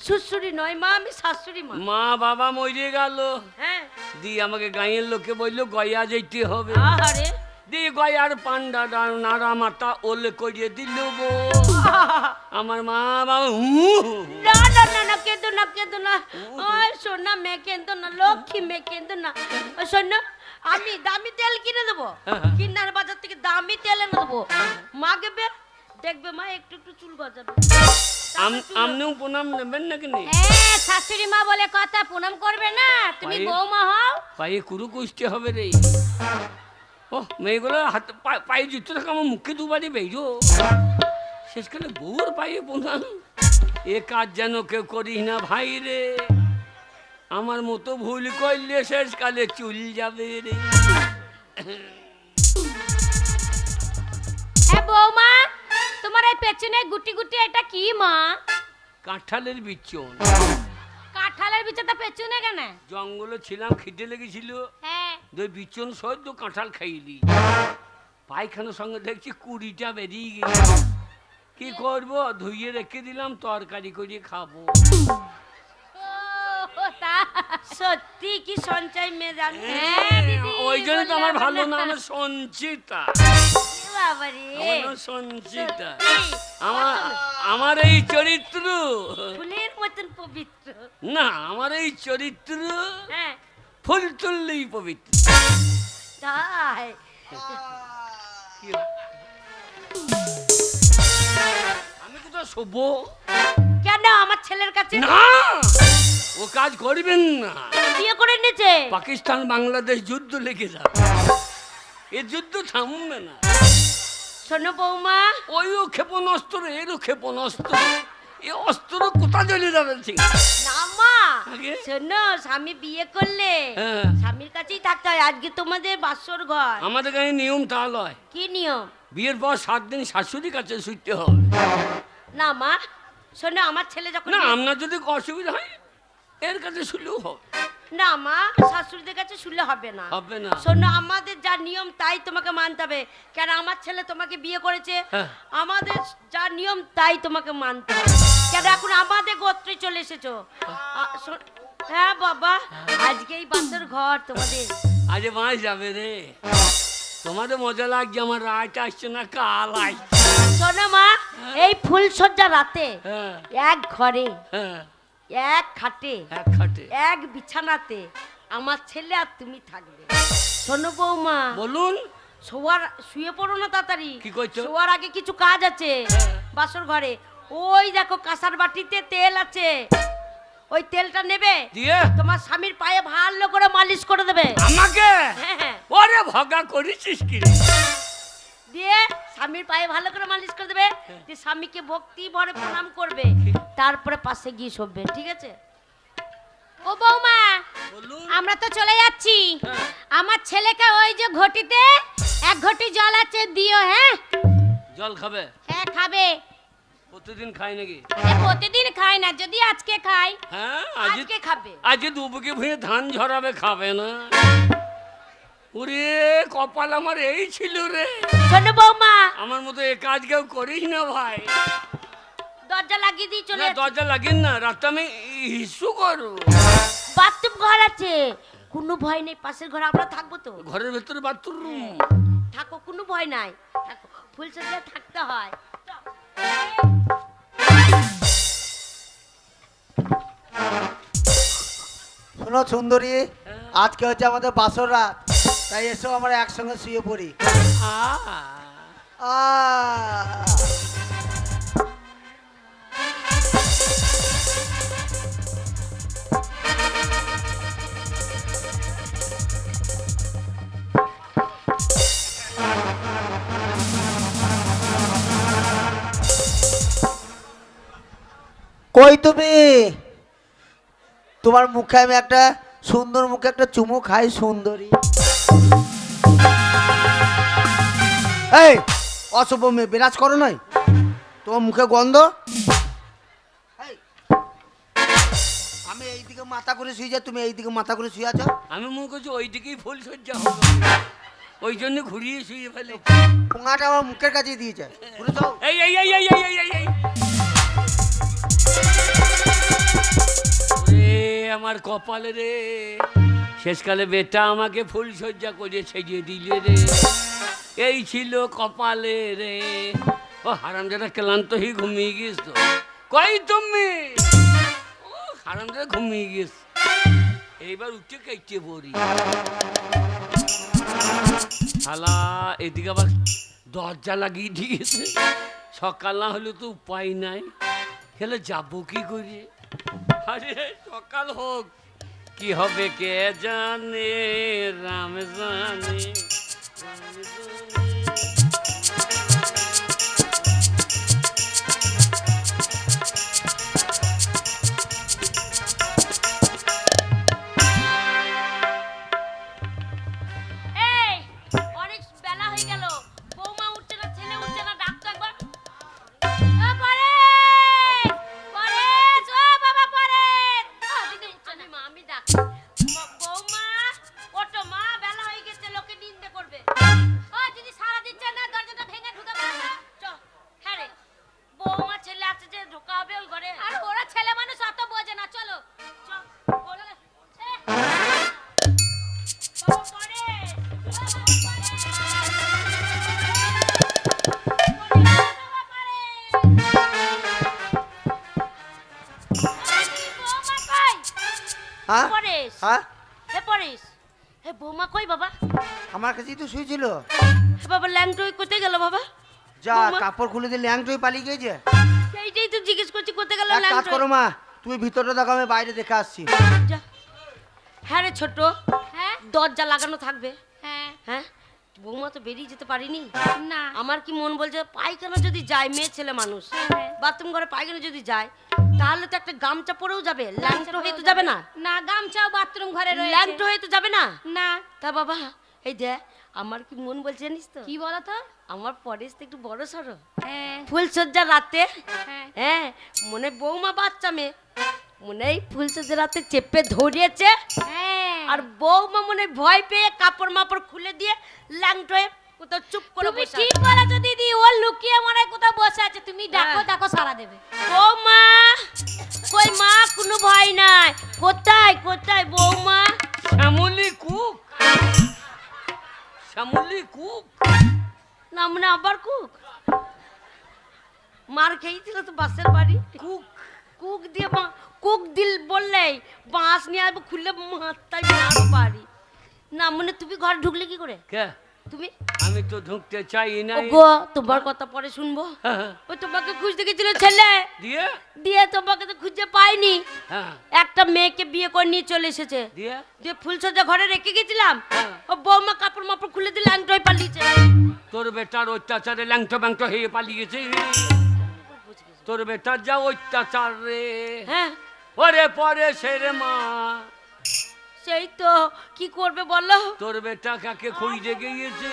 শ্বশুরি নয় মা, আমি শাশুড়ি মা। মা বাবা মরে গেল, হ্যাঁ। দি আমাকে গাঁয়ের লোকে বললো গয়া যেতে হবে। আরে দি গয়ার পান্ডা নাড়া মাথা ওলে করিয়ে দিল গো। আমার মা বাবা না না না না, কেঁদো না কেঁদো না। ওই সোনা মেয়ে কেঁদো না, লক্ষ্মী মেয়ে কেঁদো না। ওই শোনো, আমি দামি তেল কিনে দেবো, কিনার বাজার থেকে দামি তেল এনে দেবো। মাকে দেখবে মা একটু একটু চুল গজাবে। আপনিও প্রণাম নেবেন নাকি? নেই হ্যাঁ, শাশুড়ি মা বলে কথা, প্রণাম করবে না? তুমি পায়ে- বৌমা হও। পায়ে কুরু কুচতে হবে রে। ও মেয়েগুলো হাত পায়ে জুতো থাকা আমার মুখে দুবারই বেরো, শেষকালে বউর পায়ে প্রণাম। এ কাজ যেন কেউ করিস না ভাই রে, আমার মতো ভুল করলে শেষকালে চুল যাবে রে। হ্যাঁ বৌমা, তোমার এই পেছনে গুটি গুটি এটা কি মা? কাঁঠালের বিচন। কাঁঠালের বিচটা পেছনে কেন? জঙ্গলে ছিলাম, খিদে লেগেছিল, হ্যাঁ। দুই বিচন সদ্য কাঁঠাল খাইলি, পায়খানার সঙ্গে দেখছি 20টা বেরিয়ে গেল। কি করবো, ধুইয়ে রেখে দিলাম, তরকারি করে খাবো। ও, তা। সত্যি কি সঞ্চয় মেয়ে জানে। হ্যাঁ দিদি, ওই জন্য তো আমার বললাম ভালো না। নাম সঞ্চিতা। বাবারে, আমার নাম সঞ্চিতা। সত্যি, আমার এই চরিত্র, ফুলের মতন পবিত্র। না আমার এই চরিত্র হ্যাঁ ফুল তুললেই পবিত্র। তাই কি? আমি কোথাও শোবো কেন আমার ছেলের কাছে? না, ও কাজ করবেন না। বিয়ে করে নিয়েছে। পাকিস্তান বাংলাদেশ যুদ্ধ লেগে যাবে, এ যুদ্ধ থামবে না। শোনো বৌমা, ওইও ক্ষেপণাস্ত্র, এরও ক্ষেপণাস্ত্র, এ অস্ত্র কোথা চলে যাবে ঠিক? না মা, আগে? শোনো স্বামী বিয়ে করলে হ্যাঁ। স্বামীর কাছেই থাকতে হয়। আজকে তোমাদের বাসর ঘর। আমাদের গায়ে নিয়ম তা লয়, কি নিয়ম? বিয়ের পর 7 দিন শাশুড়ির কাছে শুতে হবে। না মা, শোনো আমার ছেলে যখন না আপনার যদি অসুবিধা হয় এর কাছে শুলেও হবে। না মা, শাশুড়িদের কাছে শুনলে হবে না। হবে না। শোনো আমাদের যা নিয়ম তাই তোমাকে মানতে হবে। কেন আমার ছেলে তোমাকে বিয়ে করেছে, হ্যাঁ। আমাদের যা নিয়ম তাই তোমাকে মানতে হবে। কেন এখন আমাদের গোত্রে চলে এসেছো। হ্যাঁ বাবা, আজকে এই বাসর ঘর তোমাদের। আজ মাস যাবে রে, তোমাদের মজা লাগছে, আমার রাত আসছে না, কাল আসছে। শোনো মা, এই ফুলসজ্জা রাতে হ্যাঁ এক ঘরে হ্যাঁ এক খাটে এক খাটে এক বিছানাতে আমার ছেলে আর তুমি থাকবে। শোনো বৌমা, বলুন। শোয়ার শুয়ে পড়ো না তাড়াতাড়ি। কি করছো? শোয়ার আগে কিছু কাজ আছে বাসর ঘরে। ওই দেখো কাঁসার বাটিতে তেল আছে, ওই তেলটা নেবে, দিয়ে তোমার স্বামীর পায়ে ভালো করে মালিশ করে দেবে। আমাকে হ্যাঁ, হ্যাঁ। ওরে ভগা করেছিস কি রে? দিয়ে স্বামীর পায়ে ভালো করে মালিশ করে দেবে, দিয়ে স্বামীকে ভক্তি ভরে প্রণাম করবে, তারপরে পাশে গিয়ে শোবে, ঠিক আছে? ও বৌমা, বলুন। আমরা তো চলে যাচ্ছি। হ্যাঁ। আমার ছেলেকে ওই যে ঘটিতে এক ঘটি জল আছে দিও। হ্যাঁ জল খাবে? হ্যাঁ খাবে। প্রতিদিন খাই নাকি? এ প্রতিদিন খায় না, যদি আজকে খাই। হ্যাঁ আজকে খাবে। আজকে দুপুকে ভুঁয়ে ধান ঝরাবে, খাবে না? ওরে কপাল আমার এই ছিল রে। শোনো বৌমা, আমার মতো এ কাজ কেউ করিস না ভাই। দরজা লাগিয়ে দিয়ে চলে না দরজা লাগিন না, রাতটা আমি হিসু করো। বাথরুম ঘর আছে, কোনো ভয় নেই, পাশের ঘরে আমরা থাকবো তো। ঘরের ভেতরে বাথরুম? থাকো, কোনো ভয় নাই, থাকো, ফুলসজ্জা থাকতে হয়। শোনো সুন্দরী, আজকে হচ্ছে আমাদের বাসর রাত, তাই এসো আমরা একসঙ্গে শুয়ে পড়ি। আহ কই তুমি? তোমার মুখে আমি একটা সুন্দর মুখে একটা চুমু খাই সুন্দরী। এই অশুভ মেয়ে, বিরাজ করো নয়, তোমার মুখে গন্ধ। এই, আমি এইদিকে মাথা করে শুয়ে যাই, তুমি এইদিকে মাথা করে শুয়ে আছো। আমি মনে করছি ওই দিকেই ফুল সজ্জা হবে, ওই জন্য ঘুরিয়ে শুয়ে ফেলে। পোঙাটা আমার মুখের কাছে দিয়েছে, বুঝেছো? এই এই এই এই এই এই এই ওরে আমার কপালে রে, শেষকালে বেটা আমাকে ফুল সজ্জা করে সেজিয়ে দিলে রে। এই ছিল কপালে রে। ও হারামজাদা ক্লান্ত হয়ে ঘুমিয়ে গিয়েছ তো। কই তুমি? ও হারামজাদা ঘুমিয়ে গিয়েছ, এইবার উঠে কেটে পড়ি। শালা এদিকে আবার দরজা লাগিয়ে দিয়েছে। সকাল না হলে তো উপায় নাই, খেলে যাবো কি করে? আরে সকাল হোক, কি হবে কে জানে, রাম জানে, রাম জানে। এই অনেক বেলা হয়ে গেল, বৌমা উঠছে না, ছেলে উঠছে না, ডাকতো একবার। ও পরেশ, পরেশ, ও বাবা পরেশ। দিদি আমি মা, আমি ডাক। বৌমা ওঠো মা, বেলা হয়ে গেছে, লোকে নিন্দে করবে। ও দিদি সারা দিচ্ছে না, দরজাটা ভেঙে ঢুকে পড়ছে। চ, হ্যাঁ রে, বৌমা ছেলে আছে যে ঢোকা হবে ওই ঘরে। আর ওরা ছেলে মানুষ অত বোঝে না, চলো। চ, বলে। বাবা পরেশ, হ্যাঁ পরেশ, হ্যাঁ, হে পরেশ, হে বৌমা কই বাবা? আমার কাছেই তো শুয়েছিল। হে বাবা ল্যাংটোই কোথায় গেল বাবা? যা বৌমা। কাপড় খুলে দিয়ে ল্যাংটোই পালিয়ে গিয়েছে। সেইটাই তো জিজ্ঞেস করছি, কোথায় গেল এক কাজ ল্যাংটোই? করো মা, তুমি ভিতরটা দেখো, আমি বাইরে দেখে আসছি। যা। হ্যাঁ রে ছোট, হ্যাঁ দরজা লাগানো থাকবে। হ্যাঁ হ্যাঁ, বৌমা তো বেরিয়ে যেতে পারিনি। না আমার কি মন বলছে, পায়খানা যদি যায়, মেয়ে ছেলে মানুষ, হ্যাঁ। বাথরুম ঘরে পায়খানা যদি যায়, তাহলে তো একটা গামছা পরেও যাবে, ল্যাংটো হয়ে তো যাবে না, না গামছাও বাথরুম ঘরে রয়েছে। ল্যাংটো হয়ে তো যাবে না। না তা বাবা এই দেখ, আমার কি মন বলছে জানিস তো, কি বলো তো? আমার পরেশ তো একটু বড় সড়ো, হ্যাঁ ফুলসজ্জা রাতে, হ্যাঁ হ্যাঁ মনে বৌমা বাচ্চা মেয়ে, মনে এই ফুলসজ্জা রাতে চেপে ধরিয়েছে, হ্যাঁ। আর বৌমা মনে ভয় পেয়ে কাপড় মাপড় খুলে দিয়ে ল্যাংটো হয়ে কোথাও চুপ করে তুমি বসে ঠিক আছে। বলেছো দিদি, ও লুকিয়ে মনে হয় কোথাও বসে আছে, তুমি ডাকো হ্যাঁ। ডাকো সারা দেবে। বৌমা কই মা, কোনো ভয় নাই, কোথায় কোথায় বৌমা? Shyamali cook, Shyamali cook. না মনে আবার কুক, মার খেয়েছিল তো বাসের বাড়ি কুক দিয়ে কুক দিল বললেই বাঁশ নিয়ে আসবো খুললে মাথায় মার বাড়ি না মনে তুমি ঘর ঢুকলে কি করে কে তুমি আমি তো ঢুকতে চাই না ওগো তোমার কথা পরে শুনবো ও তোমাকে খুঁজতে গেছিল ছেলে দিয়ে দিয়ে তোমাকে তো খুঁজে পাইনি হ্যাঁ একটা মেয়েকে বিয়ে করে নিয়ে চলে এসেছে দিয়ে দিয়ে ফুলসজ্জা ঘরে রেখে গেছিলাম হ্যাঁ। ও বৌমা কাপড় মাপড় খুলে দিলে আংটোয় পালিয়েছে তোর বেটার অত্যাচারে ল্যাংটো ব্যাংটো হয়ে পালিয়েছে তোর বেটার যা অত্যাচার রে হ্যাঁ ওরে পরে সেরে মা সেই তো কি করবে বলো তোর বেটা কাকে খুঁজে গিয়েছে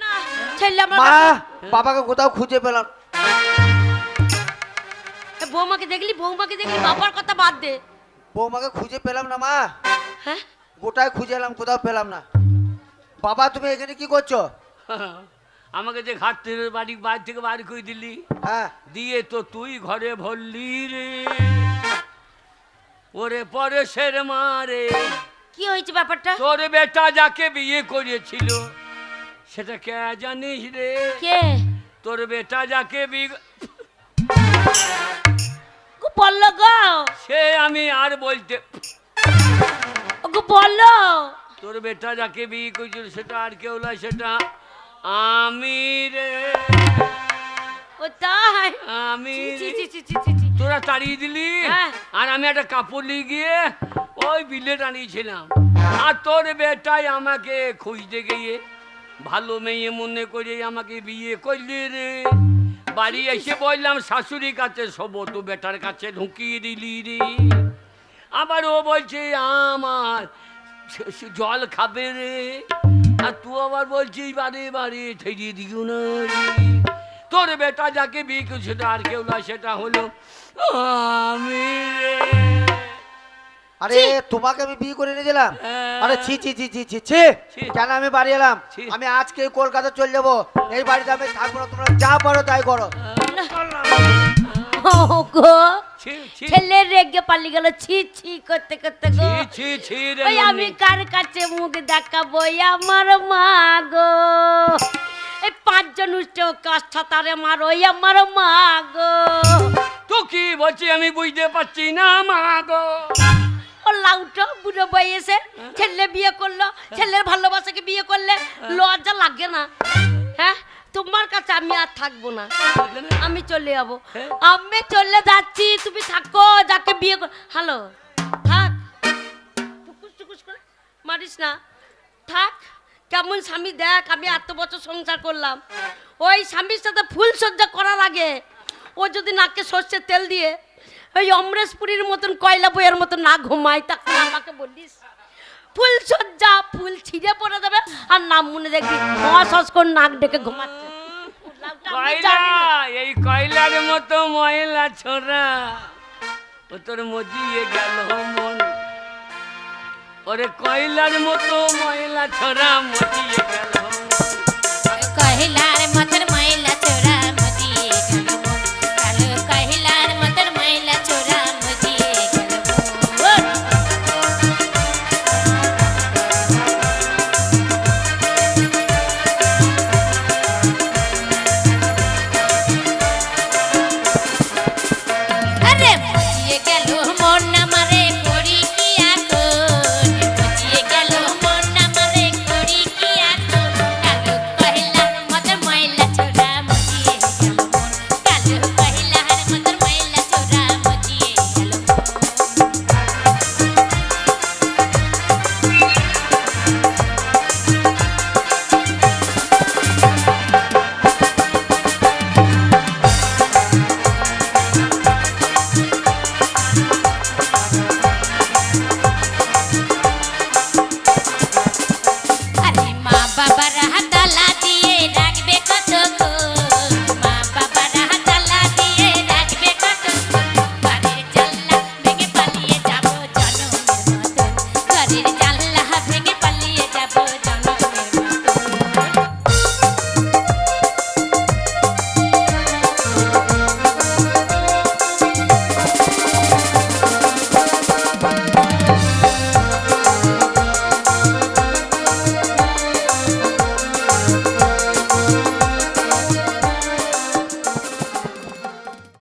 না ছেলে আমার মা বাবাকে কোথাও খুঁজে পেলাম। বৌমাকে দেখলি বাবার কথা বাদ দে বৌমাকে খুঁজে পেলাম না মা, হ্যাঁ গোটায় খুঁজে এলাম কোথাও পেলাম না। বাবা তুমি এখানে কি করছো? আমাকে যে ঘাট থেকে বাড়ি থেকে বাড়ি করে দিলি হ্যাঁ দিয়ে তো তুই ঘরে ভরলি রে ওরে পরে সেরে মারে কি হয়েছে ব্যাপারটা তোর বেটা যাকে বিয়ে করেছিল সেটা কে জানিস রে কে তোর বেটা যাকে বিয়ে বললো গো সে আমি আর বলতে ওগো বললো তোর বেটা যাকে বিয়ে করেছিল সেটা আর কেউ নয় সেটা আমি রে ও তাই আমি ছি, রে। ছি, ছি, ছি, ছি, ছি। তোরা তাড়িয়ে দিলি হ্যাঁ। আর আমি একটা কাপড় নিয়ে গিয়ে ওই বিলে টানিয়েছিলাম আর তোর বেটাই আমাকে খুঁজতে গিয়ে ভালো মেয়ে মনে করে আমাকে বিয়ে করলি রে বাড়ি এসে বললাম শাশুড়ির কাছে সব তো বেটার কাছে ঢুকিয়ে দিলি রে আবার ও বলছে আমার জল খাবে রে আর তুই আবার বলছিস বারে বারে ঠেরিয়ে দিও না রে। তোর বেটা যাকে বিয়ে করছে সেটা আর কেউ না সেটা হলো আমি রে আরে তোমাকে আমি বিয়ে করে নিয়ে গেলাম। হ্যাঁ। আরে ছি ছি ছি ছি ছি ছি ছি। কেন আমি বাড়ি এলাম? ছি। আমি আজকে কলকাতা চলে যাবো, এই বাড়িতে আমি থাকবো না, তোমরা যা পারো তাই করো। গো ছি ছি ছেলে রেগে পালিয়ে গেল ছি ছি করতে করতে গো ছি ছি ছি রে ওই আমি নন্নি। কার কাছে মুখ দেখাবো আমার মা গো এই পাঁচজন উঠছে কাষ্ঠা তারে মার ওই আমার মা গো তো কি বলছি আমি বুঝতে পারছি না মা গো ও লাউটো বুড়ো বয়সে ছেলে বিয়ে করলো ছেলের ভালোবাসাকে বিয়ে করলে লজ্জা লাগে না হ্যাঁ তোমার কাছে আমি আর থাকবো না আমি চলে যাবো আমি চলে যাচ্ছি তুমি থাকো যাকে বিয়ে হ্যালো থাক টুকুস টুকুস করে মারিস না থাক কেমন স্বামী দেখ আমি এত বছর সংসার করলাম ওই স্বামীর সাথে ফুল সজ্জা করার আগে ও যদি নাকে সর্ষের তেল দিয়ে ওই অমরেশপুরীর মতন কয়লা বইয়ের মতন না ঘুমায় তখন আমাকে বলিস ফুল সজ্জা ফুল ছিঁড়ে পড়ে যাবে আর নাম মনে দেখবি মহাশ্বাস করে নাক ডেকে ঘুমাচ্ছে আমি কয়লা জানি না। এই কয়লার মতো ময়লা ছোড়া ও তোর মজিয়ে গেল মন ওরে কয়লার মতো ময়লা ছোড়া মজিয়ে গেল মন। কহিলার মতন ময়লা চোরা মজিয়ে গেল মন কালো কহিলার মতন ময়লা চোরা মজিয়ে গেল মন আরে মজিয়ে গেল মন আমারে করি কি এখন মজিয়ে গেল মন আমারে করি কি এখন কালো কহিলার মতন ময়লা চোরা মজিয়ে গেল মন কালো কহিলার মতন ময়লা চোরা মজিয়ে গেল মন আরে মা বাবার হাতালা দিয়ে রাখবে কতক্ষণ মা বাবার হাতালা দিয়ে রাখবে কতক্ষণ ঘরের জানলা ভেঙে পালিয়ে যাবো জনমের মতন ঘরের